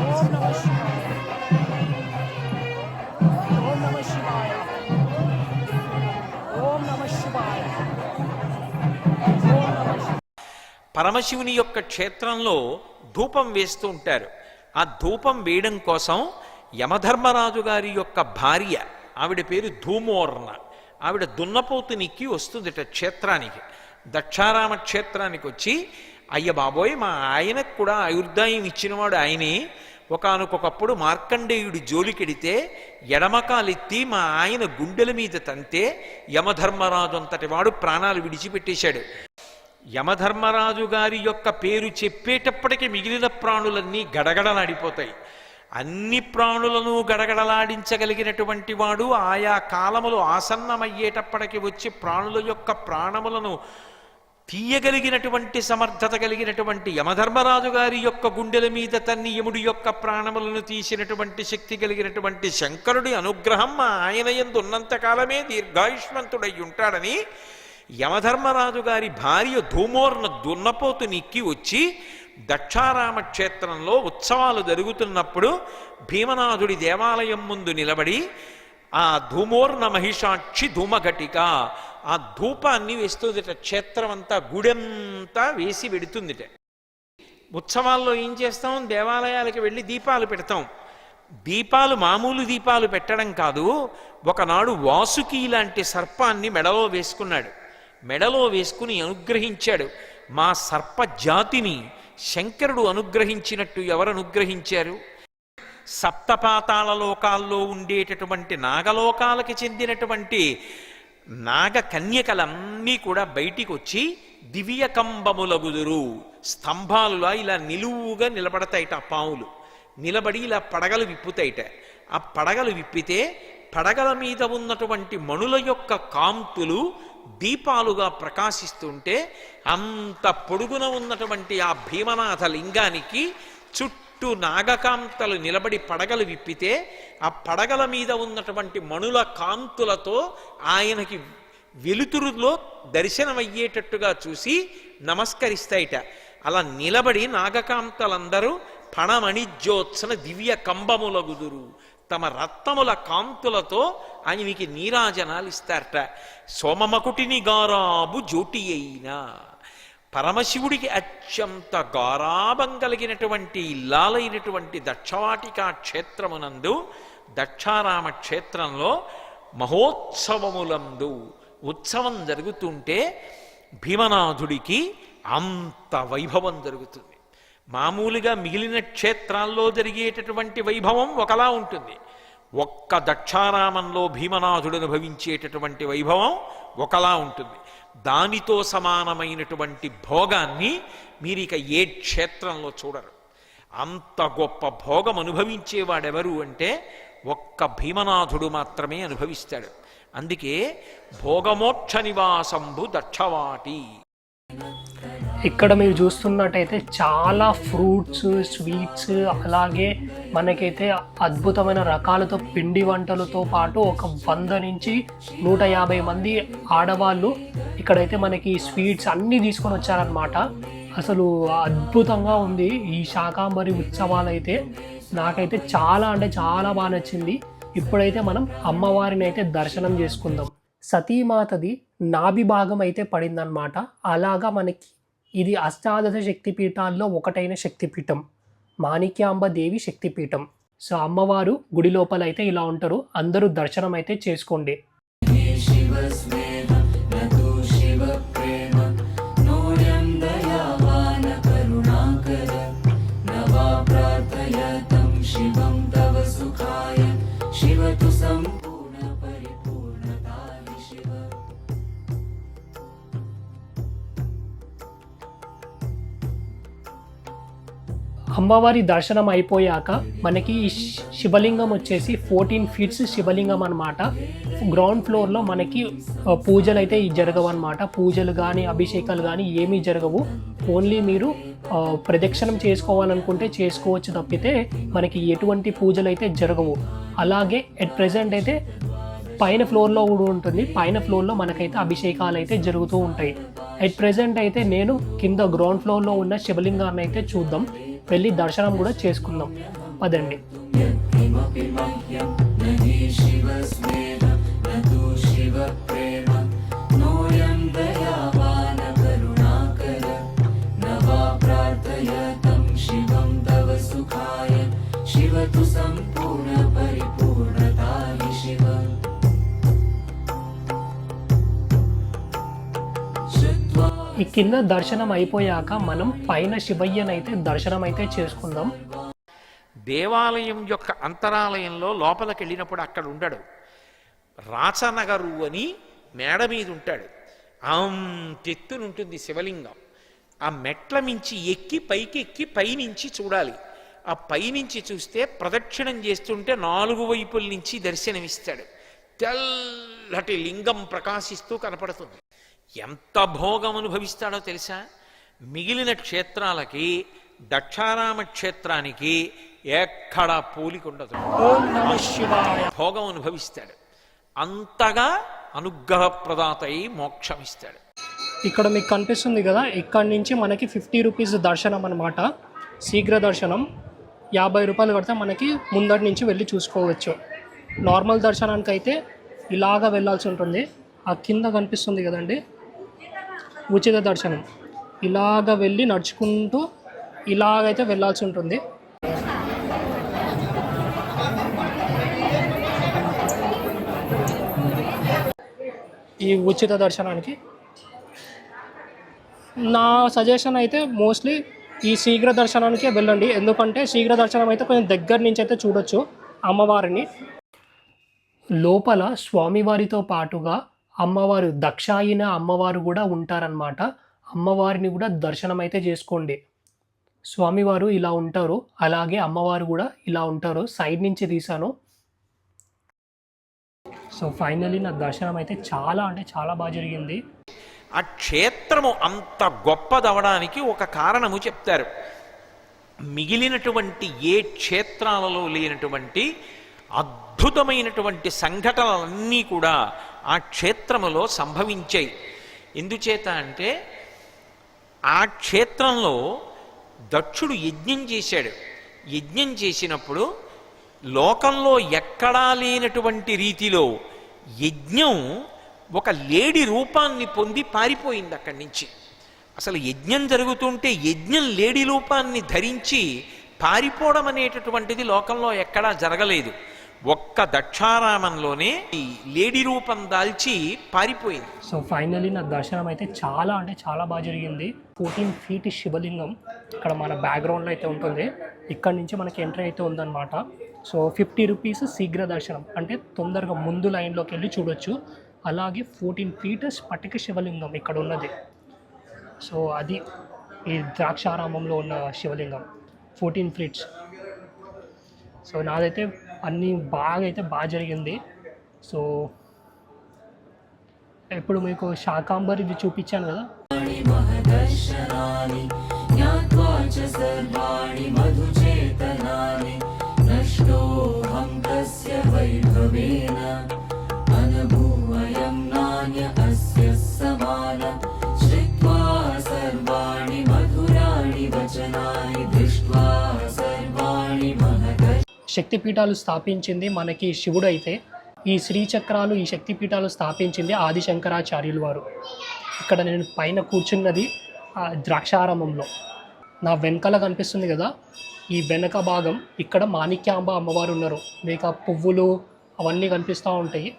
ఓం నమః శివాయ, ఓం నమః శివాయ, ఓం నమః శివాయ, ఓం నమః శివాయ. పరమశివుని యొక్క క్షేత్రంలో ధూపం వేస్తూ ఉంటారు. ఆ ధూపం వేయడం కోసం యమధర్మరాజు గారి యొక్క భార్య, ఆవిడ పేరు ధూమోర్ణ, ఆవిడ దున్నపోతునికి వస్తుందిట క్షేత్రానికి. దక్షారామ క్షేత్రానికి వచ్చి, అయ్య బాబోయ్, మా ఆయనకు కూడా ఆయుర్దాయం ఇచ్చినవాడు ఆయనే. ఒకానొకప్పుడు మార్కండేయుడి జోలికెడితే ఎడమకాలెత్తి మా ఆయన గుండెల మీద తంతే యమధర్మరాజు అంతటి వాడు ప్రాణాలు విడిచిపెట్టేశాడు. యమధర్మరాజు గారి యొక్క పేరు చెప్పేటప్పటికి మిగిలిన ప్రాణులన్నీ గడగడలాడిపోతాయి. అన్ని ప్రాణులను గడగడలాడించగలిగినటువంటి వాడు, ఆయా కాలములు ఆసన్నమయ్యేటప్పటికి వచ్చి ప్రాణుల యొక్క ప్రాణములను తీయగలిగినటువంటి సమర్థత కలిగినటువంటి యమధర్మరాజు గారి యొక్క గుండెల మీద తన్ని యముడి యొక్క ప్రాణములను తీసినటువంటి శక్తి కలిగినటువంటి శంకరుడి అనుగ్రహం ఆయన యందు ఉన్నంతకాలమే దీర్ఘాయుష్మంతుడై ఉంటాడని యమధర్మరాజు గారి భార్య ధూమోర్న దున్నపోతు నిక్కి వచ్చి దక్షారామ క్షేత్రంలో ఉత్సవాలు జరుగుతున్నప్పుడు భీమనాథుడి దేవాలయం ముందు నిలబడి ఆ ధూమోర్ణ మహిషాక్షి ధూమఘటిక ఆ ధూపాన్ని వేస్తుందిట. క్షేత్రం అంతా గుడెంతా వేసి పెడుతుందిట. ఉత్సవాల్లో ఏం చేస్తాం, దేవాలయాలకు వెళ్ళి దీపాలు పెడతాం. దీపాలు మామూలు దీపాలు పెట్టడం కాదు, ఒకనాడు వాసుకి లాంటి సర్పాన్ని మెడలో వేసుకున్నాడు. మెడలో వేసుకుని అనుగ్రహించాడు. మా సర్ప జాతిని శంకరుడు అనుగ్రహించినట్టు ఎవరు అనుగ్రహించారు? సప్తపాతాళ లోకాల్లో ఉండేటటువంటి నాగలోకాలకి చెందినటువంటి నాగ కన్యకలన్నీ కూడా బయటికి వచ్చి దివ్య కంబములగుదురు. స్తంభాలులా ఇలా నిలువుగా నిలబడతాయిట ఆ పావులు. నిలబడి ఇలా పడగలు విప్పుతాయిట. ఆ పడగలు విప్పితే పడగల మీద ఉన్నటువంటి మణుల యొక్క కాంతులు దీపాలుగా ప్రకాశిస్తుంటే అంత పొడుగున ఉన్నటువంటి ఆ భీమనాథ లింగానికి చుట్టూ నాగకాంతలు నిలబడి పడగలు విప్పితే ఆ పడగల మీద ఉన్నటువంటి మణుల కాంతులతో ఆయనకి వెలుతురులో దర్శనమయ్యేటట్టుగా చూసి నమస్కరిస్తాయిట. అలా నిలబడి నాగకాంతలందరూ ఫణమణిజ్యోత్సన దివ్య కంబములగుదురు. తమ రత్నముల కాంతులతో ఆయనకి నీరాజనాలు ఇస్తారట. సోమమకుటిని గారాబు జ్యోటి అయినా పరమశివుడికి అత్యంత గారాభం కలిగినటువంటి ఇల్లాలైనటువంటి దక్షవాటికా క్షేత్రమునందు దక్షారామ క్షేత్రంలో మహోత్సవములందు ఉత్సవం జరుగుతుంటే భీమనాథుడికి అంత వైభవం జరుగుతుంది. మామూలుగా మిగిలిన క్షేత్రాల్లో జరిగేటటువంటి వైభవం ఒకలా ఉంటుంది. ఒక్క దక్షారామంలో భీమనాథుడు అనుభవించేటటువంటి వైభవం ఒకలా ఉంటుంది. దానితో సమానమైనటువంటి భోగాన్ని మీరు ఇక ఏ క్షేత్రంలో చూడరు. అంత గొప్ప భోగం అనుభవించేవాడెవరు అంటే ఒక్క భీమనాథుడు మాత్రమే అనుభవిస్తాడు. అందుకే భోగమోక్ష నివాసంబు దక్షవాటి. ఇక్కడ మీరు చూస్తున్నట్టయితే చాలా ఫ్రూట్స్, స్వీట్స్, అలాగే మనకైతే అద్భుతమైన రకాలతో పిండి వంటలతో పాటు ఒక 100 నుంచి 150 మంది ఆడవాళ్ళు ఇక్కడైతే మనకి స్వీట్స్ అన్నీ తీసుకొని వచ్చారనమాట. అసలు అద్భుతంగా ఉంది ఈ శాకాంబరి ఉత్సవాలు అయితే. నాకైతే చాలా అంటే చాలా బాగా నచ్చింది. ఇప్పుడైతే మనం అమ్మవారిని అయితే దర్శనం చేసుకుందాం. సతీమాతది నాభి భాగం అయితే పడిందనమాట. అలాగా మనకి ఇది అష్టాదశ శక్తిపీఠాల్లో ఒకటైన శక్తిపీఠం, మాణిక్యాంబ దేవి శక్తిపీఠం. సో అమ్మవారు గుడి లోపల అయితే ఇలా ఉంటారు. అందరూ దర్శనం అయితే చేసుకోండి. అమ్మవారి దర్శనం అయిపోయాక మనకి ఈ శివలింగం వచ్చేసి 14 ఫీట్స్ శివలింగం అనమాట. గ్రౌండ్ ఫ్లోర్లో మనకి పూజలు అయితే జరగవు అనమాట. పూజలు కానీ అభిషేకాలు కానీ ఏమీ జరగవు. ఓన్లీ మీరు ప్రదక్షిణం చేసుకోవాలనుకుంటే చేసుకోవచ్చు తప్పితే మనకి ఎటువంటి పూజలు అయితే జరగవు. అలాగే ఎట్ ప్రెజెంట్ అయితే పైన ఫ్లోర్లో కూడా ఉంటుంది. పైన ఫ్లోర్లో మనకైతే అభిషేకాలు అయితే జరుగుతూ ఉంటాయి. ఎట్ ప్రెజెంట్ అయితే నేను కింద గ్రౌండ్ ఫ్లోర్లో ఉన్న శివలింగాన్ని అయితే చూద్దాం, వెళ్ళి దర్శనం కూడా చేసుకుందాం. పదండి. ఈ కింద దర్శనం అయిపోయాక మనం పైన శివయ్యనైతే దర్శనం అయితే చేసుకుందాం. దేవాలయం యొక్క అంతరాలయంలో లోపలికి వెళ్ళినప్పుడు అక్కడ ఉండడు. రాచనగరు అని మేడ మీద ఉంటాడు. అంతెత్తునుంటుంది శివలింగం. ఆ మెట్ల మించి ఎక్కి పైకి ఎక్కి పైనుంచి చూడాలి. ఆ పైనుంచి చూస్తే ప్రదక్షిణం చేస్తుంటే 4 వైపుల నుంచి దర్శనమిస్తాడు. తెల్లటి లింగం ప్రకాశిస్తూ కనపడుతుంది. ఎంత భోగం అనుభవిస్తాడో తెలుసా? మిగిలిన క్షేత్రాలకి దక్షారామ క్షేత్రానికి ఎక్కడా పోలికుండదు. ఓం నమః శివాయ. భోగం అనుభవిస్తాడు. అంతగా అనుగ్రహప్రదాత అయి మోక్షమిస్తాడు. ఇక్కడ మీకు కనిపిస్తుంది కదా, ఇక్కడి నుంచి మనకి 50 రూపీస్ దర్శనం అనమాట. శీఘ్ర దర్శనం 50 రూపాయలు కడితే మనకి ముందటి నుంచి వెళ్ళి చూసుకోవచ్చు. నార్మల్ దర్శనానికి అయితే ఇలాగా వెళ్ళాల్సి ఉంటుంది. ఆ కింద కనిపిస్తుంది కదండి ఉచిత దర్శనం, ఇలాగ వెళ్ళి నడుచుకుంటూ ఇలాగైతే వెళ్ళాల్సి ఉంటుంది. ఈ ఉచిత దర్శనానికి నా సజెషన్ అయితే మోస్ట్లీ ఈ శీఘ్ర దర్శనానికే వెళ్ళండి. ఎందుకంటే శీఘ్ర దర్శనం అయితే కొంచెం దగ్గర నుంచి అయితే చూడొచ్చు అమ్మవారిని. లోపల స్వామివారితో పాటుగా అమ్మవారు దక్షాయిన అమ్మవారు కూడా ఉంటారనమాట. అమ్మవారిని కూడా దర్శనం అయితే చేసుకోండి. స్వామివారు ఇలా ఉంటారు, అలాగే అమ్మవారు కూడా ఇలా ఉంటారు. సైడ్ నుంచి తీశాను. సో ఫైనలీ నా దర్శనం అయితే చాలా అంటే చాలా బాగా జరిగింది. ఆ క్షేత్రము అంత గొప్పదవడానికి ఒక కారణము చెప్తారు. మిగిలినటువంటి ఏ క్షేత్రాలలో లేనటువంటి అద్భుతమైనటువంటి సంఘటనలన్నీ కూడా ఆ క్షేత్రములో సంభవించాయి. ఎందుచేత అంటే ఆ క్షేత్రంలో దక్షుడు యజ్ఞం చేశాడు. యజ్ఞం చేసినప్పుడు లోకంలో ఎక్కడా లేనటువంటి రీతిలో యజ్ఞం ఒక లేడి రూపాన్ని పొంది పారిపోయింది అక్కడి నుంచి. అసలు యజ్ఞం జరుగుతుంటే యజ్ఞం లేడి రూపాన్ని ధరించి పారిపోవడం అనేటటువంటిది లోకంలో ఎక్కడా జరగలేదు. ఒక్క దక్షారామంలోనే ఈ లేడి రూపం దాల్చి పారిపోయింది. సో ఫైనలీ నా దర్శనం అయితే చాలా అంటే చాలా బాగా జరిగింది. 14 ఫీట్ శివలింగం ఇక్కడ మన బ్యాక్గ్రౌండ్లో అయితే ఉంటుంది. ఇక్కడ నుంచి మనకి ఎంట్రీ అయితే ఉందన్నమాట. సో 50 రూపీస్ శీఘ్ర దర్శనం, అంటే తొందరగా ముందు లైన్లోకి వెళ్ళి చూడొచ్చు. అలాగే 14 ఫీట్ స్ఫటిక శివలింగం ఇక్కడ ఉన్నది. సో అది ఈ ద్రాక్షారామంలో ఉన్న శివలింగం 14 ఫీట్స్. సో నాదైతే అన్నీ బాగా జరిగింది. సో ఇప్పుడు మీకు శాకాంబర్ ఇది చూపించాను కదా, శక్తిపీఠాలు స్థాపించింది మనకి శివుడు అయితే, ఈ శ్రీచక్రాలు ఈ శక్తిపీఠాలు స్థాపించింది ఆది శంకరాచార్యులు వారు. ఇక్కడ నేను పైన కూర్చున్నది ద్రాక్షారామంలో. నా వెనకాల కనిపిస్తుంది కదా, ఈ వెనక భాగం ఇక్కడ మాణిక్యాంబ అమ్మవారు ఉన్నారు. మీకు ఆ పువ్వులు అవన్నీ కనిపిస్తూ ఉంటాయి.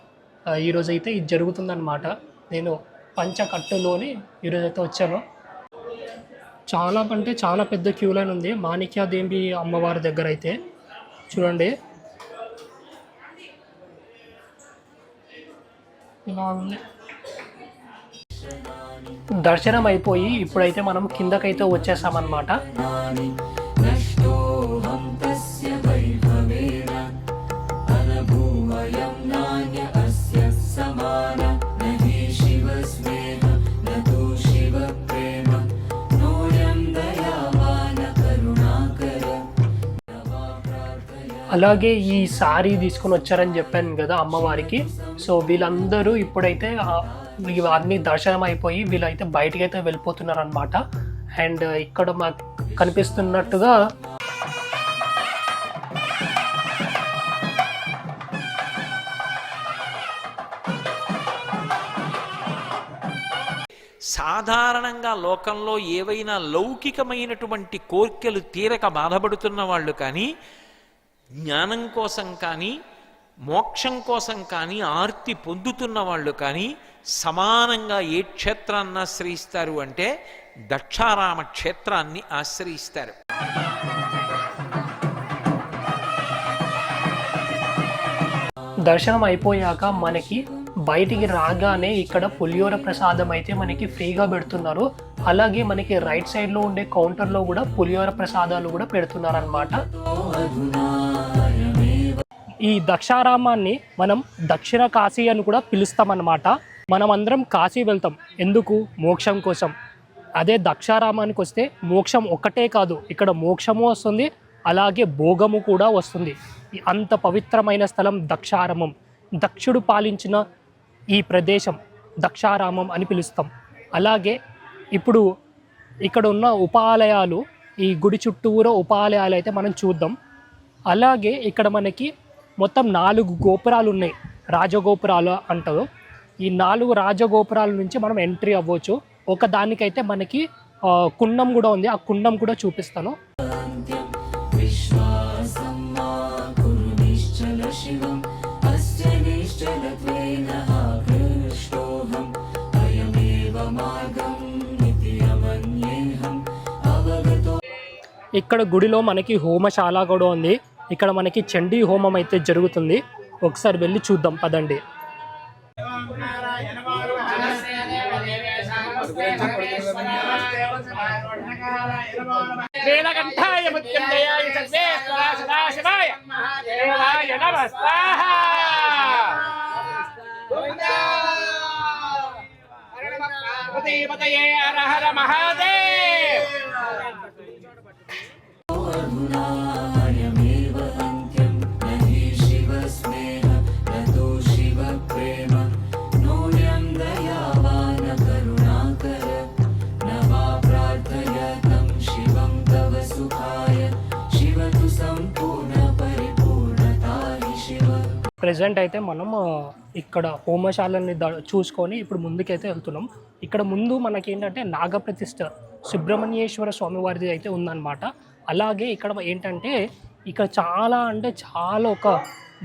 ఈరోజు అయితే ఇది జరుగుతుందన్నమాట. నేను పంచకట్టులోని ఈరోజైతే వచ్చాను. చాలా అంటే చాలా పెద్ద క్యూ లైన్ ఉంది మాణిక్యాదేవి అమ్మవారి దగ్గర అయితే. చూడండి ఇలా ఉంది. దర్శనం అయిపోయి ఇప్పుడైతే మనం కిందకైతే వచ్చేసామన్నమాట. అలాగే ఈ సారీ తీసుకొని వచ్చారని చెప్పాను కదా అమ్మవారికి. సో వీళ్ళందరూ ఇప్పుడైతే అన్ని దర్శనం అయిపోయి వీళ్ళైతే బయటికి అయితే వెళ్ళిపోతున్నారు అనమాట. అండ్ ఇక్కడ మాకు కనిపిస్తున్నట్టుగా సాధారణంగా లోకంలో ఏవైనా లౌకికమైనటువంటి కోర్కెలు తీరక బాధపడుతున్న వాళ్ళు కానీ, జ్ఞానం కోసం కానీ, మోక్షం కోసం కానీ ఆర్తి పొందుతున్న వాళ్ళు కానీ సమానంగా ఏ క్షేత్రాన్ని ఆశ్రయిస్తారు అంటే దక్షారామ క్షేత్రాన్ని ఆశ్రయిస్తారు. దర్శనం అయిపోయాక మనకి బయటికి రాగానే ఇక్కడ పులిహోర ప్రసాదం అయితే మనకి ఫ్రీగా పెడుతున్నారు. అలాగే మనకి రైట్ సైడ్లో ఉండే కౌంటర్లో కూడా పులిహోర ప్రసాదాలు కూడా పెడుతున్నారనమాట. ఈ దక్షారామాన్ని మనం దక్షిణ కాశీ అని కూడా పిలుస్తామన్నమాట. మనం అందరం కాశీ వెళ్తాం ఎందుకు? మోక్షం కోసం. అదే దక్షారామానికి వస్తే మోక్షం ఒక్కటే కాదు, ఇక్కడ మోక్షము వస్తుంది, అలాగే భోగము కూడా వస్తుంది. అంత పవిత్రమైన స్థలం దక్షారామం. దక్షుడు పాలించిన ఈ ప్రదేశం దక్షారామం అని పిలుస్తాం. అలాగే ఇప్పుడు ఇక్కడ ఉన్న ఉపాలయాలు, ఈ గుడి చుట్టూరా ఉపాలయాలు అయితే మనం చూద్దాం. అలాగే ఇక్కడ మనకి మొత్తం 4 గోపురాలు ఉన్నాయి, రాజగోపురాలు అంటారు. ఈ 4 రాజగోపురాల నుంచి మనం ఎంట్రీ అవ్వచ్చు. ఒక దానికైతే మనకి కుండం కూడా ఉంది, ఆ కుండం కూడా చూపిస్తాను. ఇక్కడ గుడిలో మనకి హోమశాల కూడా ఉంది. ఇక్కడ మనకి చండీ హోమం అయితే జరుగుతుంది. ఒకసారి వెళ్ళి చూద్దాం పదండి. ప్రెజెంట్ అయితే మనం ఇక్కడ హోమశాలని చూసుకొని ఇప్పుడు ముందుకైతే వెళ్తున్నాం. ఇక్కడ ముందు మనకి ఏంటంటే నాగప్రతిష్ఠ సుబ్రహ్మణ్యేశ్వర స్వామి వారిది అయితే ఉందన్నమాట. అలాగే ఇక్కడ ఏంటంటే ఇక్కడ చాలా అంటే చాలా ఒక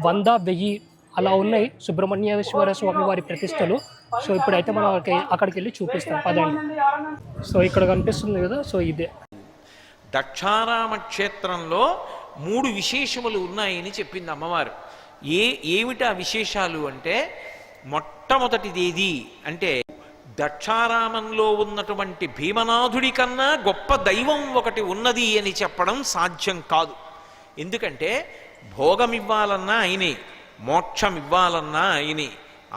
100-1000 అలా ఉన్నాయి సుబ్రహ్మణ్యేశ్వర స్వామి వారి ప్రతిష్టలు. సో ఇప్పుడైతే మనం అక్కడికి వెళ్ళి చూపిస్తాం పదండి. సో ఇక్కడ కనిపిస్తుంది కదా, సో ఇదే దక్షారామ క్షేత్రంలో 3 విశేషములు ఉన్నాయని చెప్పింది అమ్మవారు. ఏమిటా విశేషాలు అంటే, మొట్టమొదటిది ఏది అంటే దక్షారామంలో ఉన్నటువంటి భీమనాథుడి కన్నా గొప్ప దైవం ఒకటి ఉన్నది అని చెప్పడం సాధ్యం కాదు. ఎందుకంటే భోగం ఇవ్వాలన్నా ఆయనే, మోక్షం ఇవ్వాలన్నా ఆయనే.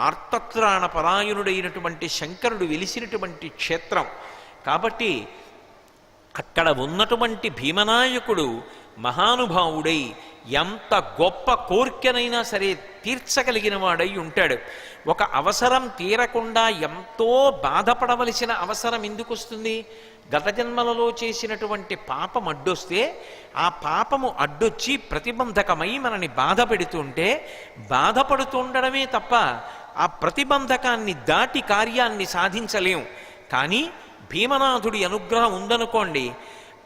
ఆర్తత్రాణ పరాయణుడైనటువంటి శంకరుడు వెలిసినటువంటి క్షేత్రం కాబట్టి అక్కడ ఉన్నటువంటి భీమనాయకుడు మహానుభావుడై ఎంత గొప్ప కోర్కెనైనా సరే తీర్చగలిగిన వాడై ఉంటాడు. ఒక అవసరం తీరకుండా ఎంతో బాధపడవలసిన అవసరం ఎందుకు వస్తుంది? గత జన్మలలో చేసినటువంటి పాపం అడ్డొస్తే ఆ పాపము అడ్డొచ్చి ప్రతిబంధకమై మనని బాధ పెడుతుంటే బాధపడుతుండడమే తప్ప ఆ ప్రతిబంధకాన్ని దాటి కార్యాన్ని సాధించలేం. కానీ భీమనాథుడి అనుగ్రహం ఉందనుకోండి,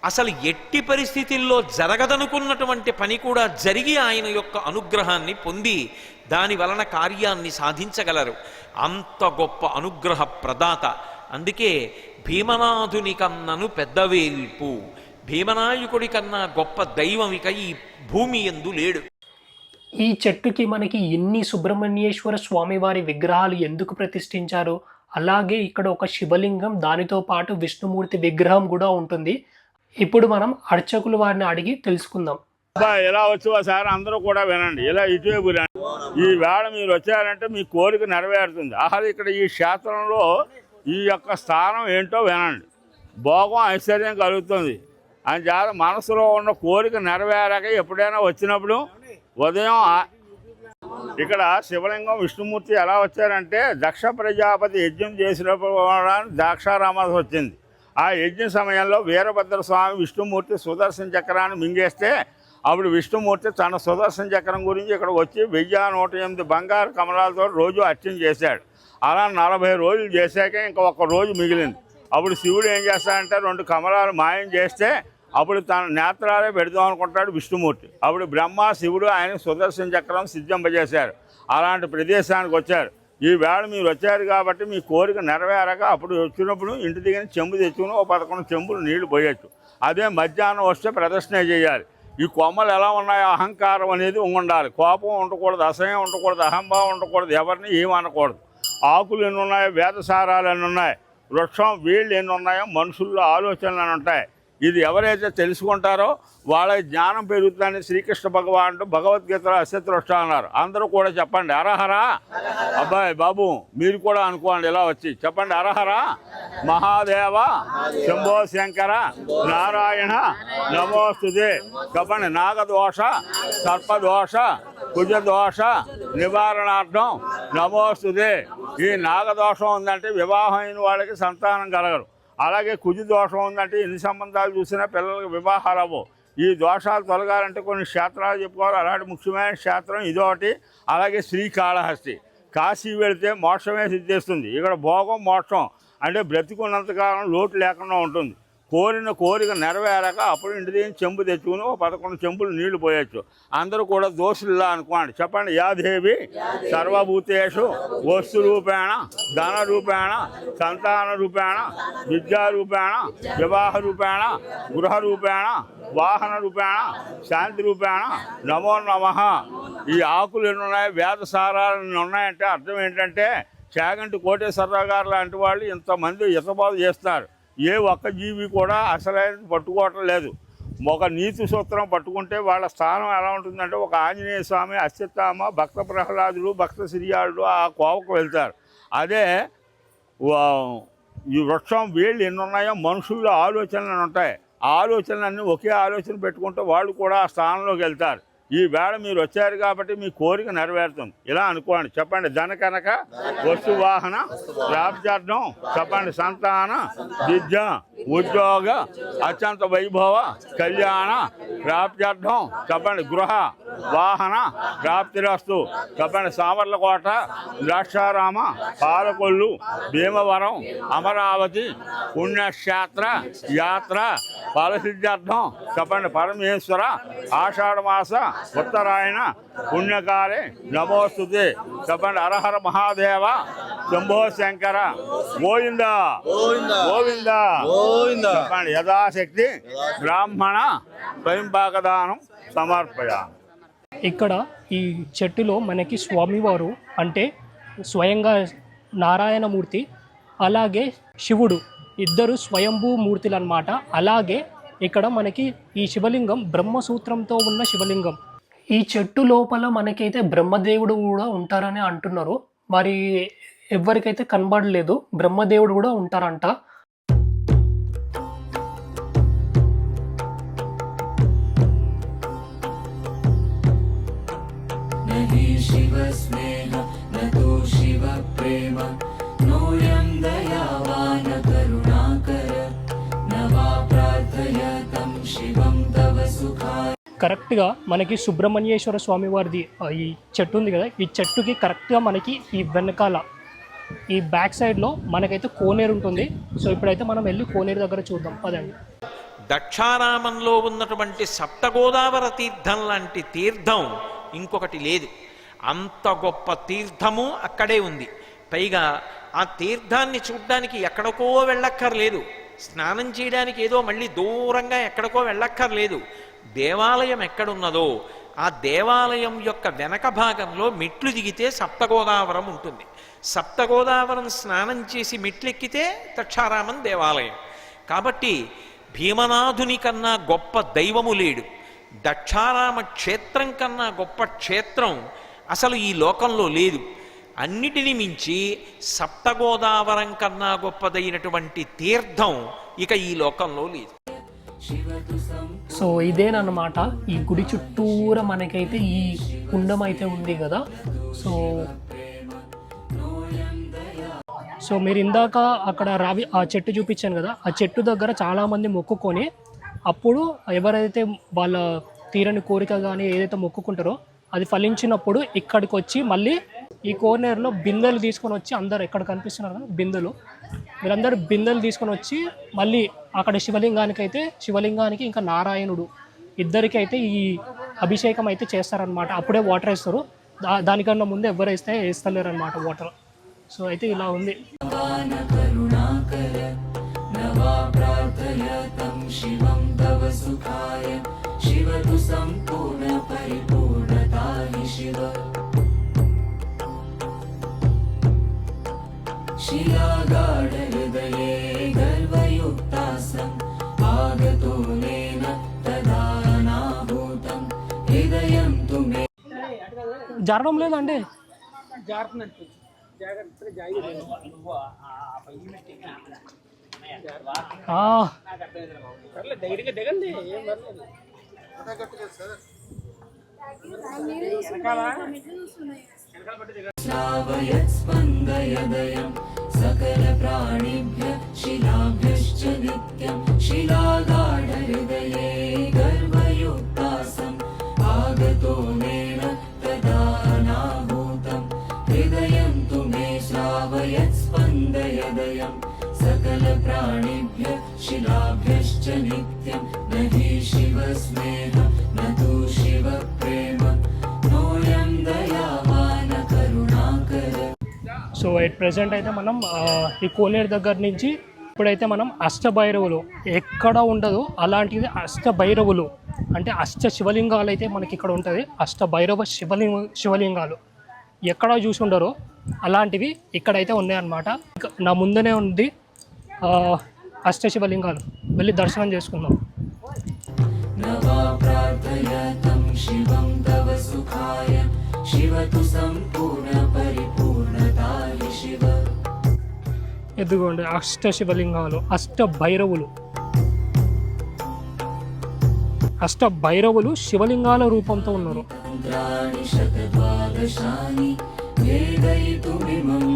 అసలు ఎట్టి పరిస్థితుల్లో జరగదనుకున్నటువంటి పని కూడా జరిగి ఆయన యొక్క అనుగ్రహాన్ని పొంది దాని వలన కార్యాన్ని సాధించగలరు. అంత గొప్ప అనుగ్రహ ప్రదాత. అందుకే భీమనాథుని కన్నను పెద్దవేల్పు, భీమనాయకుడి కన్నా గొప్ప దైవం ఇక ఈ భూమి యందు లేడు. ఈ చెట్టుకి మనకి ఎన్ని సుబ్రహ్మణ్యేశ్వర స్వామి వారి విగ్రహాలు ఎందుకు ప్రతిష్ఠించారు? అలాగే ఇక్కడ ఒక శివలింగం, దానితో పాటు విష్ణుమూర్తి విగ్రహం కూడా ఉంటుంది. ఇప్పుడు మనం అర్చకులు వారిని అడిగి తెలుసుకుందాం. ఎలా వచ్చువా సార్, అందరూ కూడా వినండి, ఇలా ఇటువైపు రండి. ఈ వేళ మీరు వచ్చారంటే మీ కోరిక నెరవేరుతుంది. అసలు ఇక్కడ ఈ క్షేత్రంలో ఈ యొక్క స్థానం ఏంటో వినండి. భోగం ఐశ్వర్యం కలుగుతుంది అని చాలా మనసులో ఉన్న కోరిక నెరవేరాక ఎప్పుడైనా వచ్చినప్పుడు ఉదయం ఇక్కడ శివలింగం విష్ణుమూర్తి ఎలా వచ్చారంటే దక్ష ప్రజాపతి యజ్ఞం చేసినప్పుడు ద్రాక్షారామానికి వచ్చింది. ఆ యజ్ఞ సమయంలో వీరభద్రస్వామి విష్ణుమూర్తి సుదర్శన చక్రాన్ని మింగేస్తే అప్పుడు విష్ణుమూర్తి తన సుదర్శన చక్రం గురించి ఇక్కడ వచ్చి 1108 బంగారు కమలాలతో రోజు అర్చన చేశాడు. అలా 40 రోజులు చేశాక ఇంకా 1 రోజు మిగిలింది. అప్పుడు శివుడు ఏం చేస్తాడంటే 2 కమలాలు మాయం చేస్తే అప్పుడు తన నేత్రాలే పెడదాం అనుకుంటాడు విష్ణుమూర్తి. అప్పుడు బ్రహ్మ శివుడు ఆయన సుదర్శన చక్రం సిద్ధింపజేశారు. అలాంటి ప్రదేశానికి వచ్చారు. ఈ వేళ మీరు వచ్చారు కాబట్టి మీ కోరిక నెరవేరక అప్పుడు వచ్చినప్పుడు ఇంటి దగ్గర చెంబు తెచ్చుకుని 11 చెంబులు నీళ్లు పోయొచ్చు. అదే మధ్యాహ్నం వస్తే ప్రదర్శన చేయాలి. ఈ కొమ్మలు ఎలా ఉన్నాయో అహంకారం అనేది ఉండాలి. కోపం ఉండకూడదు, అసహ్యం ఉండకూడదు, అహంభావం ఉండకూడదు, ఎవరిని ఏమనకూడదు. ఆకులు ఎన్ని ఉన్నాయో, వేదసారాలు ఎన్ని ఉన్నాయి, వృక్షం వీళ్ళు ఎన్ని ఉన్నాయో మనుషుల్లో ఆలోచనలు అని ఉంటాయి. ఇది ఎవరైతే తెలుసుకుంటారో వాళ్ళ జ్ఞానం పెరుగుతుందని శ్రీకృష్ణ భగవానుడు భగవద్గీతలో అశ్వత్థవృక్ష అన్నారు. అందరూ కూడా చెప్పండి హరహరా. అబ్బాయి బాబు మీరు కూడా అనుకోండి, ఇలా వచ్చి చెప్పండి హరహరా మహాదేవ శంభో శంకర నారాయణ నమోస్తుతే. చెప్పండి నాగదోష సర్పదోష కుజదోష నివారణార్థం నమోస్తుతే. ఈ నాగదోషం ఉందంటే వివాహం అయిన వాళ్ళకి సంతానం కలగరు. అలాగే కుజి దోషం ఉందంటే ఎన్ని సంబంధాలు చూసినా పిల్లలకు వివాహాలు అవ్వవు. ఈ దోషాలు తొలగాలంటే కొన్ని క్షేత్రాలు చెప్పుకోవాలి. అలాంటి ముఖ్యమైన క్షేత్రం ఇదొకటి. అలాగే శ్రీకాళహస్తి. కాశీ వెళితే మోక్షమే సిద్ధిస్తుంది. ఇక్కడ భోగం మోక్షం అంటే బ్రతికున్నంతకాలం లోటు లేకుండా ఉంటుంది. కోరిన కోరిక నెరవేరాక అప్పుడు ఇంటి దగ్గర చెంబు తెచ్చుకుని 11 చెంబులు నీళ్లు పోయొచ్చు. అందరూ కూడా దోషుల్లా అనుకోండి. చెప్పండి యాదేవి సర్వభూతేషు వస్తు రూపేణ ధన రూపేణ సంతాన రూపేణ విద్యా రూపేణ వివాహ రూపేణ గృహ రూపేణ వాహన రూపేణ శాంతి రూపేణ నమో నమః. ఈ ఆకులు ఎన్ని ఉన్నాయి, వేద సారాలు ఎన్ని ఉన్నాయంటే అర్థం ఏంటంటే చాగంటి కోటేశ్వరరావు గారు లాంటి వాళ్ళు ఇంతమంది ఇతబాధ చేస్తున్నారు. ఏ ఒక్క జీవి కూడా అసలైన పట్టుకోవటం లేదు. ఒక నీతి సూత్రం పట్టుకుంటే వాళ్ళ స్థానం ఎలా ఉంటుందంటే ఒక ఆంజనేయ స్వామి, అశ్వత్థామ, భక్త ప్రహ్లాదులు, భక్త సిరియాళ్ళు ఆ కోవకు వెళ్తారు. అదే ఈ వృక్షం వీళ్ళు ఎన్ని ఉన్నాయో మనుషుల్లో ఆలోచనలు ఉంటాయి. ఆ ఆలోచనలన్నీ ఒకే ఆలోచన పెట్టుకుంటే వాళ్ళు కూడా ఆ స్థానంలోకి వెళ్తారు. ఈ వేళ మీరు వచ్చారు కాబట్టి మీ కోరిక నెరవేరుతుంది. ఇలా అనుకోండి. చెప్పండి ధన కనక వస్తు వాహన ప్రాప్త్యార్థం. చెప్పండి సంతాన విద్య ఉద్యోగ అత్యంత వైభవ కళ్యాణ ప్రాప్త్యార్థం. చెప్పండి గృహ వాహన ప్రాప్తిరస్తు. చెప్పండి సామర్లకోట ద్రాక్షారామ పాలకొల్లు భీమవరం అమరావతి పుణ్యక్షేత్ర యాత్ర ఫలసిద్ధ్యార్థం. చెప్పండి పరమేశ్వర ఆషాఢమాస ఉత్తరాయణ పుణ్యకాలే నమోస్తుతే. చెప్పండి హరహర మహాదేవ శంభో శంకర గోవింద గోవింద. చెప్పండి యథాశక్తి బ్రాహ్మణ స్వయంపాకదానం సమర్పయామి. ఇక్కడ ఈ చెట్టులో మనకి స్వామివారు అంటే స్వయంగా నారాయణమూర్తి అలాగే శివుడు ఇద్దరు స్వయంభూ మూర్తులు అన్నమాట. అలాగే ఇక్కడ మనకి ఈ శివలింగం బ్రహ్మసూత్రంతో ఉన్న శివలింగం. ఈ చెట్టు లోపల మనకైతే బ్రహ్మదేవుడు కూడా ఉంటారని అంటున్నారు. మరి ఎవరికైతే కనబడలేదు, బ్రహ్మదేవుడు కూడా ఉంటారంట. शिव स्नेह न तो शिव प्रेम नोऽयं दयावान करुणाकर न वा प्रार्थयतं शिवं तव सुखाय. కరెక్ట్గా మనకి సుబ్రహ్మణ్యేశ్వర స్వామి వారిది ఈ చెట్టు ఉంది కదా, ఈ చెట్టుకి కరెక్ట్గా మనకి ఈ వెనకాల ఈ బ్యాక్ సైడ్లో మనకైతే కోనేరు ఉంటుంది. సో ఇప్పుడైతే మనం వెళ్ళి కోనేరు దగ్గర చూద్దాం పదండి. దక్షారామంలో ఉన్నటువంటి సప్తగోదావర తీర్థం లాంటి తీర్థం ఇంకొకటి లేదు. అంత గొప్ప తీర్థము అక్కడే ఉంది. పైగా ఆ తీర్థాన్ని చూడ్డానికి ఎక్కడికో వెళ్ళక్కర్లేదు, స్నానం చేయడానికి ఏదో మళ్ళీ దూరంగా ఎక్కడికో వెళ్ళక్కర్లేదు. దేవాలయం ఎక్కడున్నదో ఆ దేవాలయం యొక్క వెనక భాగంలో మెట్లు దిగితే సప్తగోదావరం ఉంటుంది. సప్తగోదావరం స్నానం చేసి మెట్లెక్కితే దక్షారామం దేవాలయం. కాబట్టి భీమనాథుని కన్నా గొప్ప దైవము లేడు. దక్షారామ క్షేత్రం కన్నా గొప్ప క్షేత్రం అసలు ఈ లోకంలో లేదు. అన్నిటిని మించి సప్తగోదావరం కన్నా గొప్పదైనటువంటి తీర్థం ఇక ఈ లోకంలో లేదు. సో ఇదేనమాట ఈ గుడి చుట్టూరా మనకైతే ఈ కుండం అయితే ఉంది కదా. సో మీరు ఇందాక అక్కడ రావి ఆ చెట్టు చూపించాను కదా, ఆ చెట్టు దగ్గర చాలామంది మొక్కుకొని అప్పుడు ఎవరైతే వాళ్ళ తీరని కోరిక కానీ ఏదైతే మొక్కుకుంటారో అది ఫలించినప్పుడు ఇక్కడికి వచ్చి మళ్ళీ ఈ కోనేరులో బిందెలు తీసుకొని వచ్చి అందరు ఎక్కడ కనిపిస్తున్నారు కదా బిందెలు, వీళ్ళందరూ బిందెలు తీసుకొని వచ్చి మళ్ళీ అక్కడ శివలింగానికి ఇంకా నారాయణుడు ఇద్దరికి అయితే ఈ అభిషేకం అయితే చేస్తారనమాట. అప్పుడే వాటర్ వేస్తారు. దానికన్నా ముందు ఎవరు వేస్తలేరు అనమాట వాటర్. సో అయితే ఇలా ఉంది. शिला गाढ हृदये జారడం లేదండి. श्रावयत्स्पन्दयदयं सकलप्राणिभ्यः शिलाभ्यश्च नित्यं शिलागाढहृदये गर्वयुक्तासम् आगतो मेन तदानाहूतं हृदयं तु मे श्रावयत्स्पन्दयदयं सकलप्राणिभ्यः शिलाभ्यश्च नित्यं न हि शिवस्नेह न तु शिवप्रेम नोऽयं दयावान करुणाकर. సో ఎట్ ప్రెసెంట్ అయితే మనం ఈ కోనేరు దగ్గర నుంచి ఇప్పుడైతే మనం అష్టభైరవులు ఎక్కడ ఉండదు అలాంటిది అష్టభైరవులు అంటే అష్ట శివలింగాలు అయితే మనకి ఇక్కడ ఉంటుంది. అష్టభైరవ శివలింగాలు ఎక్కడ చూసి ఉండరో అలాంటివి ఇక్కడైతే ఉన్నాయన్నమాట. నా ముందనే ఉంది అష్ట శివలింగాలు, వెళ్ళి దర్శనం చేసుకుందాం. नवा प्रार्थयतं शिवं तव सुखाय शिव तु सम्पूर्ण परिपूर्णता हि शिव. ఎదుగోండి అష్ట శివలింగాలు, అష్ట భైరవులు శివలింగాల రూపంతో ఉన్నారు. तन्त्राणि शतद्वादशानि वेदयितुमिमं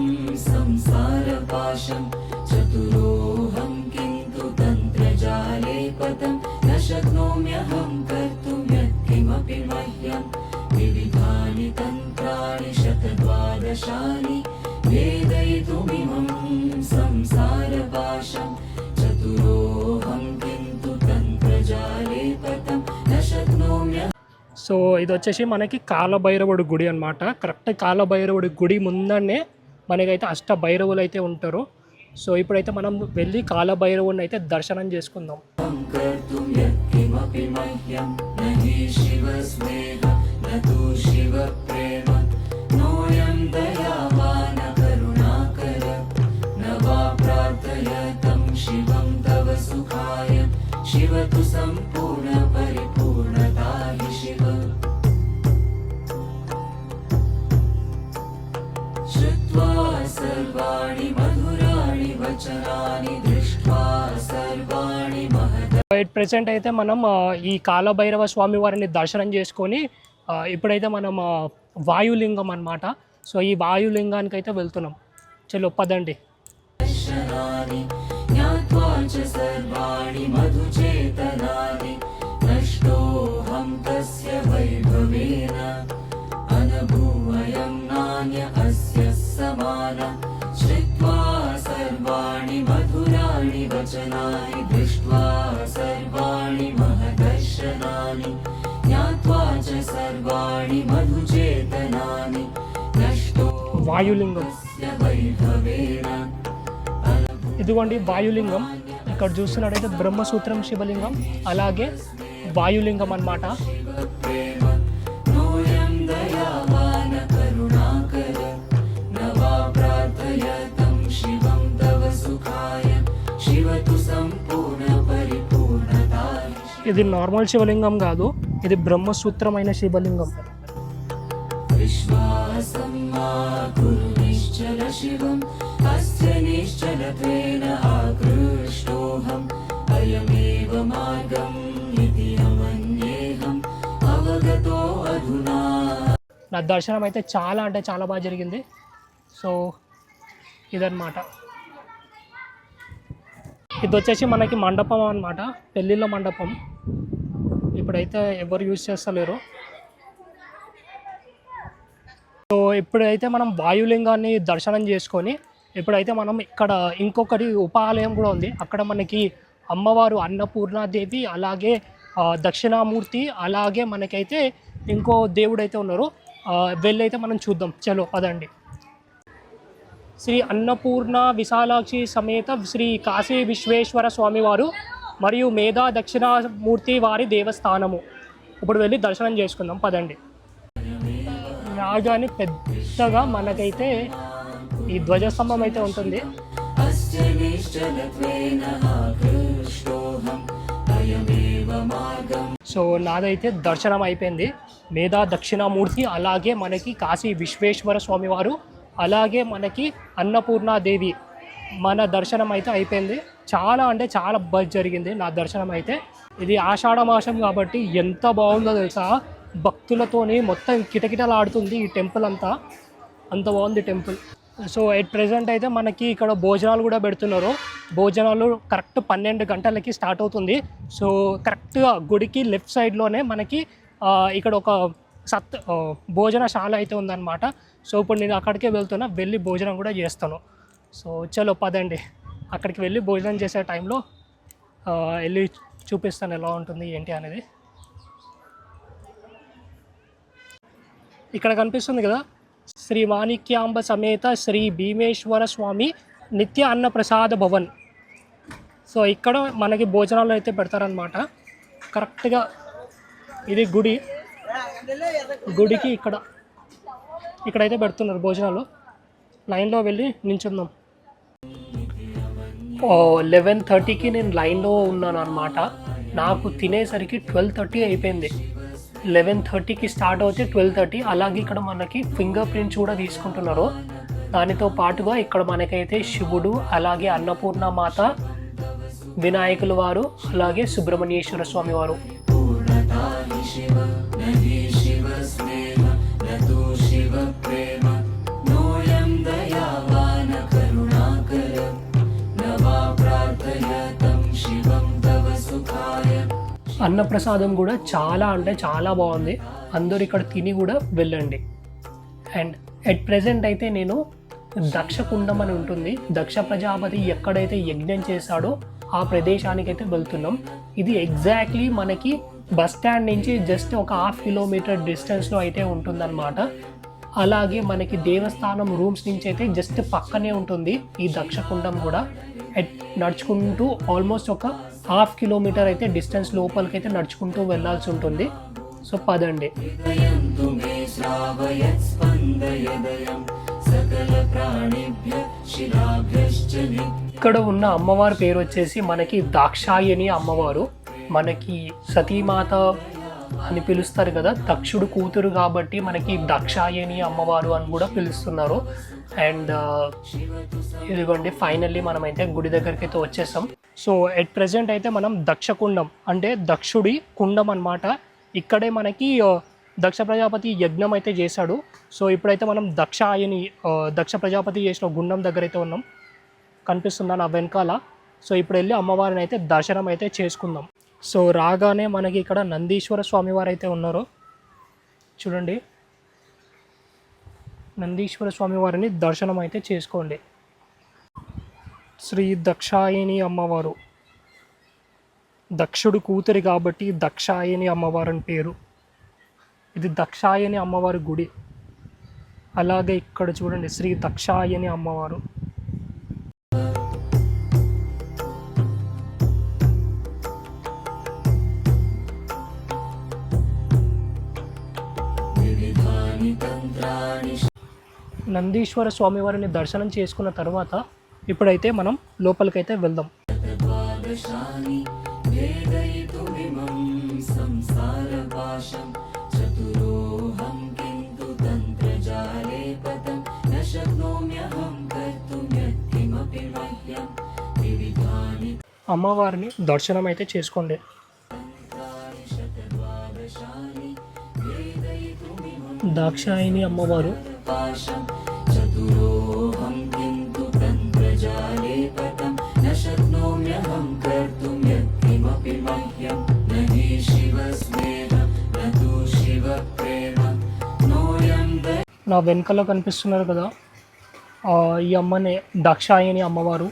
संसारपाशं चतुरोऽहं किन्तु तन्त्रजाले पतं न शक्नोम्यहं कर्तुं यत्किमपि मह्यं विविधानि तन्त्राणि शतद्वादशानि वेदयितुमिमं संसारपाशं चतुरोऽहं किन्तु तन्त्रजाले पतं न शक्नोम्यहं. సో ఇది వచ్చేసి మనకి కాలభైరవుడి గుడి అనమాట. కరెక్ట్ కాలభైరవుడి గుడి ముందనే మనకైతే అష్ట భైరవులు అయితే ఉంటారు. సో ఇప్పుడైతే మనం వెళ్ళి కాలభైరవుడిని అయితే దర్శనం చేసుకుందాం. कर्तुं यत्किमपि मह्यं न हि शिवस्नेह न तु शिवप्रेम नोऽयं दयावान करुणाकर. न वा प्रार्थयतं शिवं तव सुखाय शिव तु सम्पूर्ण परिपूर्णता हि शिव. श्रुत्वा सर्वाणि मधुराणि वचनानि दृष्ट्वा सर्वाणि महद. ఎట్ ప్రెసెంట్ అయితే మనం ఈ కాలభైరవ స్వామి వారిని దర్శనం చేసుకొని ఇప్పుడైతే మనం వాయులింగం అన్నమాట. సో ఈ వాయులింగానికి అయితే వెళ్తున్నాం. చలో పదండి. दर्शनानि ज्ञात्वा च सर्वाणि मधुचेतनानि नष्टोऽहं तस्य वैभवेन अनभूवयं नान्य अस्य समान. श्रुत्वा सर्वाणि मधुराणि वचनानि दृष्ट्वा सर्वाणि महदर्शनानि ज्ञात्वा च सर्वाणि मधुचेतनानि नष्टो వాయులింగం तस्य वैभवेन. ఇదిగోండి వాయులింగం. ఇక్కడ చూస్తున్నట్టయితే బ్రహ్మసూత్రం శివలింగం, అలాగే వాయులింగం అన్నమాట. शिवप्रेम नोऽयं दयावान करुणाकर. न वा प्रार्थयतं शिवं तव सुखाय शिव तु सम्पूर्ण परिपूर्णता हि शिव. ఇది నార్మల్ శివలింగం కాదు, ఇది బ్రహ్మసూత్రమైన శివలింగం. विश्वासं मा कुरु निश्चल शिवम् अस्य निश्चलत्वेन आकृष्टोऽहम् अयमेव मार्गम् इति अमन्येऽहम् अवगतो अधुना. నా దర్శనం అయితే చాలా అంటే చాలా బాగా జరిగింది. సో ఇదన్నమాట. ఇది వచ్చేసి మనకి మండపం అన్నమాట, పెళ్ళిళ్ళ మండపం. ఇప్పుడైతే ఎవరు యూజ్ చేస్తలేరు. సో ఇప్పుడైతే మనం వాయులింగాన్ని దర్శనం చేసుకొని ఇప్పుడైతే మనం ఇక్కడ ఇంకొకటి ఉపాలయం కూడా ఉంది. అక్కడ మనకి అమ్మవారు అన్నపూర్ణాదేవి, అలాగే దక్షిణామూర్తి, అలాగే మనకైతే ఇంకో దేవుడు అయితే ఉన్నారు. వెళ్ళైతే మనం చూద్దాం. చలో పదండి. శ్రీ అన్నపూర్ణ విశాలాక్షి సమేత శ్రీ కాశీ విశ్వేశ్వర స్వామివారు మరియు మేధా దక్షిణామూర్తి వారి దేవస్థానము. ఇప్పుడు వెళ్ళి దర్శనం చేసుకుందాం పదండి. రాగానే పెద్దగా మనకైతే ఈ ధ్వజస్తంభం అయితే ఉంటుంది. अस्य निश्चलत्वेन आकृष्टोऽहम् अयमेव मार्गम्. సో నాదైతే దర్శనం అయిపోయింది. మేధా దక్షిణామూర్తి, అలాగే మనకి కాశీ విశ్వేశ్వర స్వామి వారు, అలాగే మనకి అన్నపూర్ణాదేవి. మన దర్శనం అయితే అయిపోయింది. చాలా అంటే చాలా బాగా జరిగింది నా దర్శనం అయితే. ఇది ఆషాఢ మాసం కాబట్టి ఎంత బాగుందో తెలుసా, భక్తులతోని మొత్తం కిటకిటలాడుతుంది ఈ టెంపుల్ అంతా, అంత బాగుంది టెంపుల్. సో ఎట్ ప్రెజెంట్ అయితే మనకి ఇక్కడ భోజనాలు కూడా పెడుతున్నారు. భోజనాలు కరెక్ట్ 12 గంటలకి స్టార్ట్ అవుతుంది. సో కరెక్ట్గా గుడికి లెఫ్ట్ సైడ్లోనే మనకి ఇక్కడ ఒక భోజనశాల అయితే ఉందన్నమాట. సో ఇప్పుడు నేను అక్కడికే వెళ్తున్నా, వెళ్ళి భోజనం కూడా చేస్తాను. సో చలో పదండి, అక్కడికి వెళ్ళి భోజనం చేసే టైంలో వెళ్ళి చూపిస్తాను ఎలా ఉంటుంది ఏంటి అనేది. ఇక్కడ కనిపిస్తుంది కదా, శ్రీ మాణిక్యాంబ సమేత శ్రీ భీమేశ్వర స్వామి నిత్య అన్న ప్రసాద భవన్. సో ఇక్కడ మనకి భోజనాలు అయితే పెడతారనమాట. కరెక్ట్గా ఇది గుడికి ఇక్కడైతే పెడుతున్నారు భోజనాలు. లైన్లో వెళ్ళి నించుందాం. 11:30కి నేను లైన్లో ఉన్నాను అనమాట. నాకు తినేసరికి 12:30 అయిపోయింది. 11:30కి స్టార్ట్ అవుతే 12:30. అలాగే ఇక్కడ మనకి ఫింగర్ ప్రింట్స్ కూడా తీసుకుంటున్నారు. దానితో పాటుగా ఇక్కడ మనకైతే శివుడు, అలాగే అన్నపూర్ణ మాత, వినాయకుల వారు, అలాగే సుబ్రహ్మణ్యేశ్వర స్వామి వారు. అన్నప్రసాదం కూడా చాలా అంటే చాలా బాగుంది. అందరూ ఇక్కడ తిని కూడా వెళ్ళండి. అండ్ ఎట్ ప్రెజెంట్ అయితే నేను దక్షకుండం అని ఉంటుంది, దక్ష ప్రజాపతి ఎక్కడైతే యజ్ఞం చేశాడో ఆ ప్రదేశానికి అయితే వెళ్తున్నాం. ఇది ఎగ్జాక్ట్లీ మనకి బస్ స్టాండ్ నుంచి జస్ట్ ఒక 1/2 కిలోమీటర్ డిస్టెన్స్లో అయితే ఉంటుందన్నమాట. అలాగే మనకి దేవస్థానం రూమ్స్ నుంచి అయితే జస్ట్ పక్కనే ఉంటుంది ఈ దక్షకుండం కూడా. నడుచుకుంటూ ఆల్మోస్ట్ ఒక 1/2 కిలోమీటర్ అయితే డిస్టెన్స్ లోపలికి అయితే నడుచుకుంటూ వెళ్ళాల్సి ఉంటుంది. సో పదండి. ఇక్కడ ఉన్న అమ్మవారి పేరు వచ్చేసి మనకి దాక్షాయని అమ్మవారు. మనకి సతీమాత అని పిలుస్తారు కదా, దక్షుడు కూతురు కాబట్టి మనకి దాక్షాయని అమ్మవారు అని కూడా పిలుస్తున్నారు. అండ్ ఇదిగోండి ఫైనల్లీ మనమైతే గుడి దగ్గరికి అయితే వచ్చేసాం. సో ఎట్ ప్రెజెంట్ అయితే మనం దక్షకుండం అంటే దక్షుడి కుండం అన్నమాట. ఇక్కడే మనకి దక్ష ప్రజాపతి యజ్ఞం అయితే చేశాడు. సో ఇప్పుడైతే మనం దక్ష ప్రజాపతి చేసిన గుండం దగ్గర అయితే ఉన్నాం, కనిపిస్తుందా నా వెనకాల. సో ఇప్పుడు వెళ్ళి అమ్మవారిని అయితే దర్శనం అయితే చేసుకుందాం. సో రాగానే మనకి ఇక్కడ నందీశ్వర స్వామివారు అయితే ఉన్నారు చూడండి. నందీశ్వర స్వామివారిని దర్శనం అయితే చేసుకోండి. శ్రీ దక్షాయని అమ్మవారు, దక్షుడు కూతురి కాబట్టి దక్షాయని అమ్మవారు అని పేరు. ఇది దక్షాయని అమ్మవారి గుడి. అలాగే ఇక్కడ చూడండి శ్రీ దక్షాయని అమ్మవారు. నందీశ్వర స్వామివారిని దర్శనం చేసుకున్న తర్వాత ఇప్పుడైతే మనం లోపలికైతే వెళ్దాం. అమ్మవారిని దర్శనం అయితే చేసుకోండి. దాక్షాయిని అమ్మవారు. నా వెనకాల కనిపిస్తున్నారు కదా, ఈ అమ్మనే దాక్షాయని అమ్మవారు.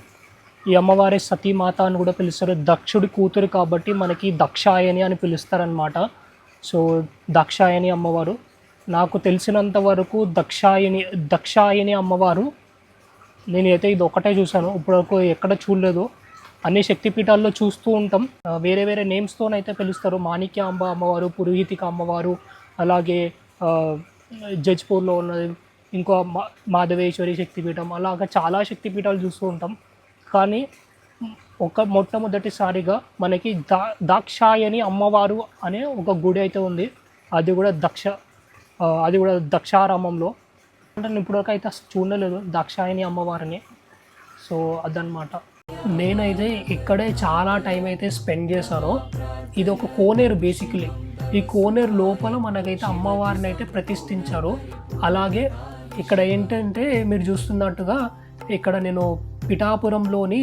ఈ అమ్మవారి సతీమాత అని కూడా పిలుస్తారు. దక్షుడి కూతురు కాబట్టి మనకి దక్షాయని అని పిలుస్తారనమాట. సో దాక్షాయని అమ్మవారు. నాకు తెలిసినంత వరకు దక్షాయని అమ్మవారు నేనైతే ఇది ఒకటే చూశాను, ఇప్పటివరకు ఎక్కడ చూడలేదు. అన్ని శక్తిపీఠాల్లో చూస్తూ ఉంటాం, వేరే వేరే నేమ్స్తోనైతే పిలుస్తారు. మాణిక్యాంబ అమ్మవారు, పురోహితిక అమ్మవారు, అలాగే జజ్పూర్లో ఉన్నది ఇంకో మాధవేశ్వరి శక్తిపీఠం, అలాగా చాలా శక్తిపీఠాలు చూస్తూ ఉంటాం. కానీ మొట్టమొదటిసారిగా మనకి దాక్షాయని అమ్మవారు అనే ఒక గుడి అయితే ఉంది. అది కూడా దక్షారామంలో. అంటే నేను ఇప్పటివరకు అయితే అసలు చూడలేదు దాక్షాయణి అమ్మవారిని. సో అదనమాట. నేనైతే ఇక్కడే చాలా టైం అయితే స్పెండ్ చేశాను. ఇది ఒక కోనేరు బేసికలీ. ఈ కోనేరు లోపల మనకైతే అమ్మవారిని అయితే ప్రతిష్ఠించారు. అలాగే ఇక్కడ ఏంటంటే మీరు చూస్తున్నట్టుగా ఇక్కడ నేను పిఠాపురంలోని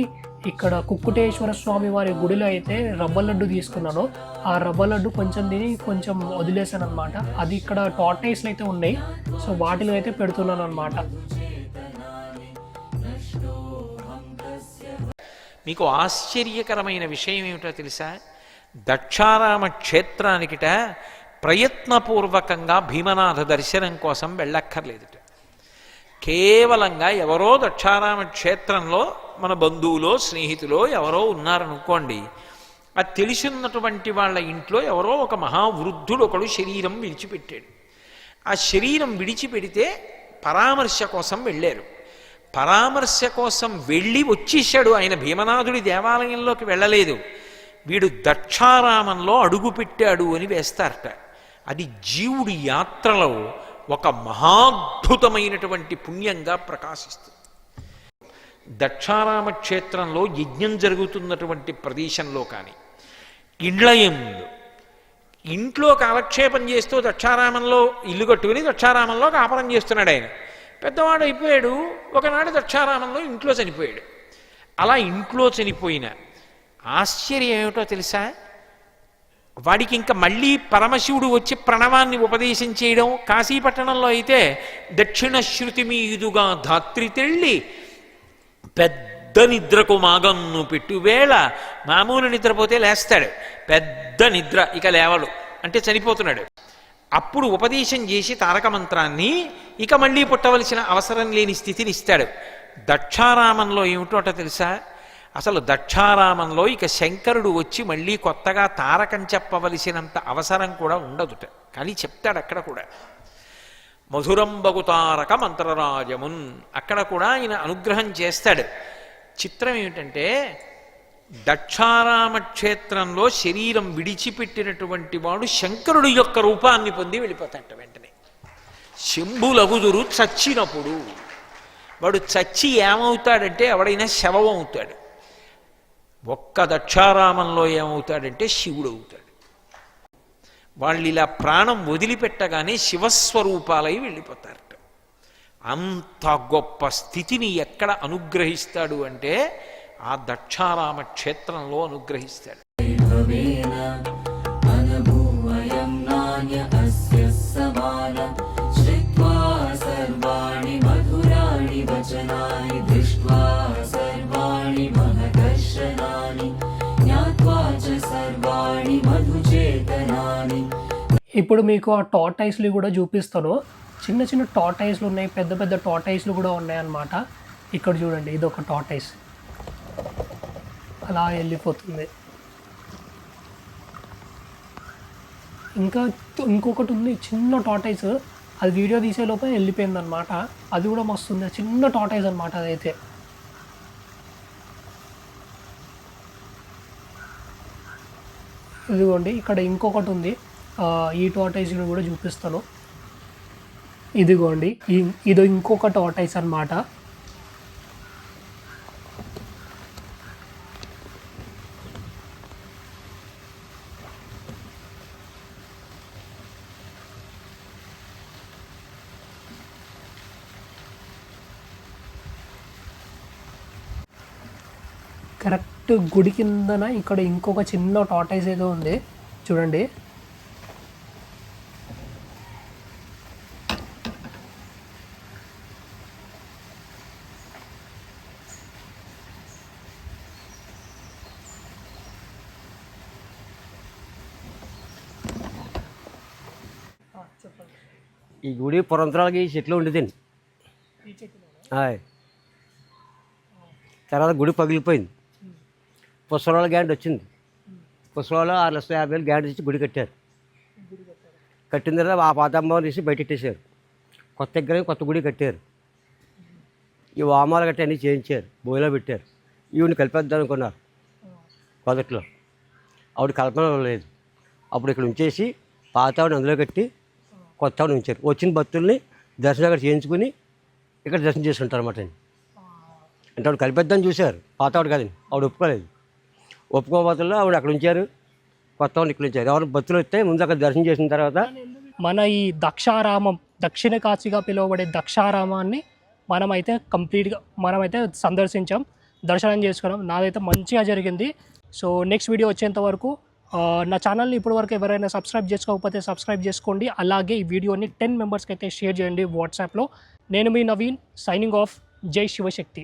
ఇక్కడ కుక్కుటేశ్వర స్వామి వారి గుడిలో అయితే రవ్వ లడ్డు తీసుకున్నాను. ఆ రవ్వ లడ్డు కొంచెం తిని కొంచెం వదిలేసాను అనమాట. అది ఇక్కడ టార్టైస్లు అయితే ఉన్నాయి. సో వాటిలో అయితే పెడుతున్నాను అనమాట. మీకు ఆశ్చర్యకరమైన విషయం ఏమిటో తెలుసా? దక్షారామ క్షేత్రానికిట ప్రయత్నపూర్వకంగా భీమనాథ దర్శనం కోసం వెళ్ళక్కర్లేదుట. కేవలంగా ఎవరో దక్షారామ క్షేత్రంలో మన బంధువులో స్నేహితులో ఎవరో ఉన్నారనుకోండి, అది తెలిసినటువంటి వాళ్ళ ఇంట్లో ఎవరో ఒక మహావృద్ధుడు ఒకడు శరీరం విడిచిపెట్టాడు. ఆ శరీరం విడిచిపెడితే పరామర్శ కోసం వెళ్ళారు. పరామర్శ కోసం వెళ్ళి వచ్చేసాడు ఆయన. భీమనాథుడి దేవాలయంలోకి వెళ్ళలేదు. వీడు దక్షారామంలో అడుగుపెట్టాడు అని వేస్తారట. అది జీవుడి యాత్రలో ఒక మహాద్భుతమైనటువంటి పుణ్యంగా ప్రకాశిస్తుంది. దక్షారామ క్షేత్రంలో యజ్ఞం జరుగుతున్నటువంటి ప్రదేశంలో కానీ, ఇండ్లయందు ఇంట్లో కాలక్షేపం చేస్తూ దక్షారామంలో ఇల్లు కట్టుకుని దక్షారామంలో కాపురం చేస్తున్నాడు ఆయన. పెద్దవాడు అయిపోయాడు. ఒకనాడు దక్షారామంలో ఇంట్లో చనిపోయాడు. అలా ఇంట్లో చనిపోయిన ఆశ్చర్యం ఏమిటో తెలుసా? వాడికి ఇంకా మళ్ళీ పరమశివుడు వచ్చి ప్రణవాన్ని ఉపదేశం చేయడం. కాశీపట్టణంలో అయితే దక్షిణ శృతి మీదుగా ధాత్రి తెళ్ళి పెద్ద నిద్రకు మాగన్ను పెట్టువేళ. మామూలు నిద్రపోతే లేస్తాడు, పెద్ద నిద్ర ఇక లేవడు, అంటే చనిపోతున్నాడు. అప్పుడు ఉపదేశం చేసి తారక మంత్రాన్ని ఇక మళ్ళీ పుట్టవలసిన అవసరం లేని స్థితిని ఇస్తాడు. దక్షారామంలో ఏమిటోట తెలుసా? అసలు దక్షారామంలో ఇక శంకరుడు వచ్చి మళ్ళీ కొత్తగా తారకం చెప్పవలసినంత అవసరం కూడా ఉండదుట. కానీ చెప్తాడు అక్కడ కూడా. మధురంబగు తారక మంత్రరాజమున్, అక్కడ కూడా ఆయన అనుగ్రహం చేస్తాడు. చిత్రం ఏమిటంటే దక్షారామ క్షేత్రంలో శరీరం విడిచిపెట్టినటువంటి వాడు శంకరుడు యొక్క రూపాన్ని పొంది వెళ్ళిపోతాడు వెంటనే. శంభులగుదురు చచ్చినప్పుడు వాడు చచ్చి ఏమవుతాడంటే ఎవడైనా శవం అవుతాడు. ఒక్క దక్షారామంలో ఏమవుతాడంటే శివుడు అవుతాడు. వాళ్ళు ఇలా ప్రాణం వదిలిపెట్టగానే శివస్వరూపాలై వెళ్ళిపోతారట. అంత గొప్ప స్థితిని ఎక్కడ అనుగ్రహిస్తాడు అంటే ఆ దక్షారామ క్షేత్రంలో అనుగ్రహిస్తాడు. భవేన అనుభూవయం నాన్య అస్య సమానం శ్రుత్వా సర్వాణి మధురాణి వచనాని దృష్ట్వా సర్వాణి మహదర్శనాని జ్ఞాత్వా చ సర్వాణి మధుచేతనాని. ఇప్పుడు మీకు ఆ టార్టైస్లు కూడా చూపిస్తాను. చిన్న చిన్న టార్టైస్లు ఉన్నాయి, పెద్ద పెద్ద టార్టైస్లు కూడా ఉన్నాయన్నమాట. ఇక్కడ చూడండి, ఇది ఒక టార్టైస్ అలా వెళ్ళిపోతుంది. ఇంకొకటి ఉంది చిన్న టార్టైస్, అది వీడియో తీసే లోపే వెళ్ళిపోయిందనమాట. అది కూడా మస్తుంది, చిన్న టార్టైస్ అనమాట అదైతే. ఇదిగోండి ఇక్కడ ఇంకొకటి ఉంది. ఈ టార్టైస్ని కూడా చూపిస్తాను. ఇదిగోండి ఇది ఇంకొక టార్టైస్ అన్నమాట. కరెక్ట్ గుడి కిందన ఇక్కడ ఇంకొక చిన్న టార్టైస్ ఏదో ఉంది చూడండి. ఈ గుడి పురంతరాలకి ఈ చెట్లు ఉండేదండి. తర్వాత గుడి పగిలిపోయింది. పుష్పరాల గ్యాండ్ వచ్చింది. పుష్పరాలు 6,50,000 గ్యాండ్ ఇచ్చి గుడి కట్టారు. కట్టిన తర్వాత ఆ పాతమ్మని తీసి బయటెట్టేశారు. కొత్త దగ్గర కొత్త గుడి కట్టారు. ఈ వామాలు గట్టి అన్నీ చేయించారు, బోయిలో పెట్టారు. ఈవిని కలిపేద్దాం అనుకున్నారు మొదట్లో. ఆవిడ కల్పన లేదు. అప్పుడు ఇక్కడ ఉంచేసి పాత ఆవిడ అందులో కట్టి కొత్త ఆవిడ ఉంచారు. వచ్చిన భక్తుల్ని దర్శనం అక్కడ చేయించుకుని ఇక్కడ దర్శనం చేసుకుంటారు అన్నమాట అండి. అంటే ఆవిడ కలిపేద్దని చూశారు, పాత ఆవిడ కాదండి, ఆవిడ ఒప్పుకోలేదు. ఒప్పుకోబోతుల్లో ఆవిడ అక్కడ ఉంచారు, కొత్త ఆవిడ ఇక్కడ ఉంచారు. ఎవరు భక్తులు వస్తే ముందు అక్కడ దర్శనం చేసిన తర్వాత మన ఈ దక్షారామం, దక్షిణ కాశీగా పిలువబడే దక్షారామాన్ని మనమైతే మనమైతే సందర్శించాం, దర్శనం చేసుకున్నాం. నాదైతే మంచిగా జరిగింది. సో నెక్స్ట్ వీడియో వచ్చేంత వరకు నా ఛానల్ని ఇప్పటివరకు ఎవరైనా సబ్స్క్రైబ్ చేసుకోకపోతే సబ్స్క్రైబ్ చేసుకోండి. అలాగే ఈ వీడియోని 10 మెంబర్స్కి అయితే షేర్ చేయండి వాట్సాప్లో. నేను మీ నవీన్, సైనింగ్ ఆఫ్. జై శివశక్తి.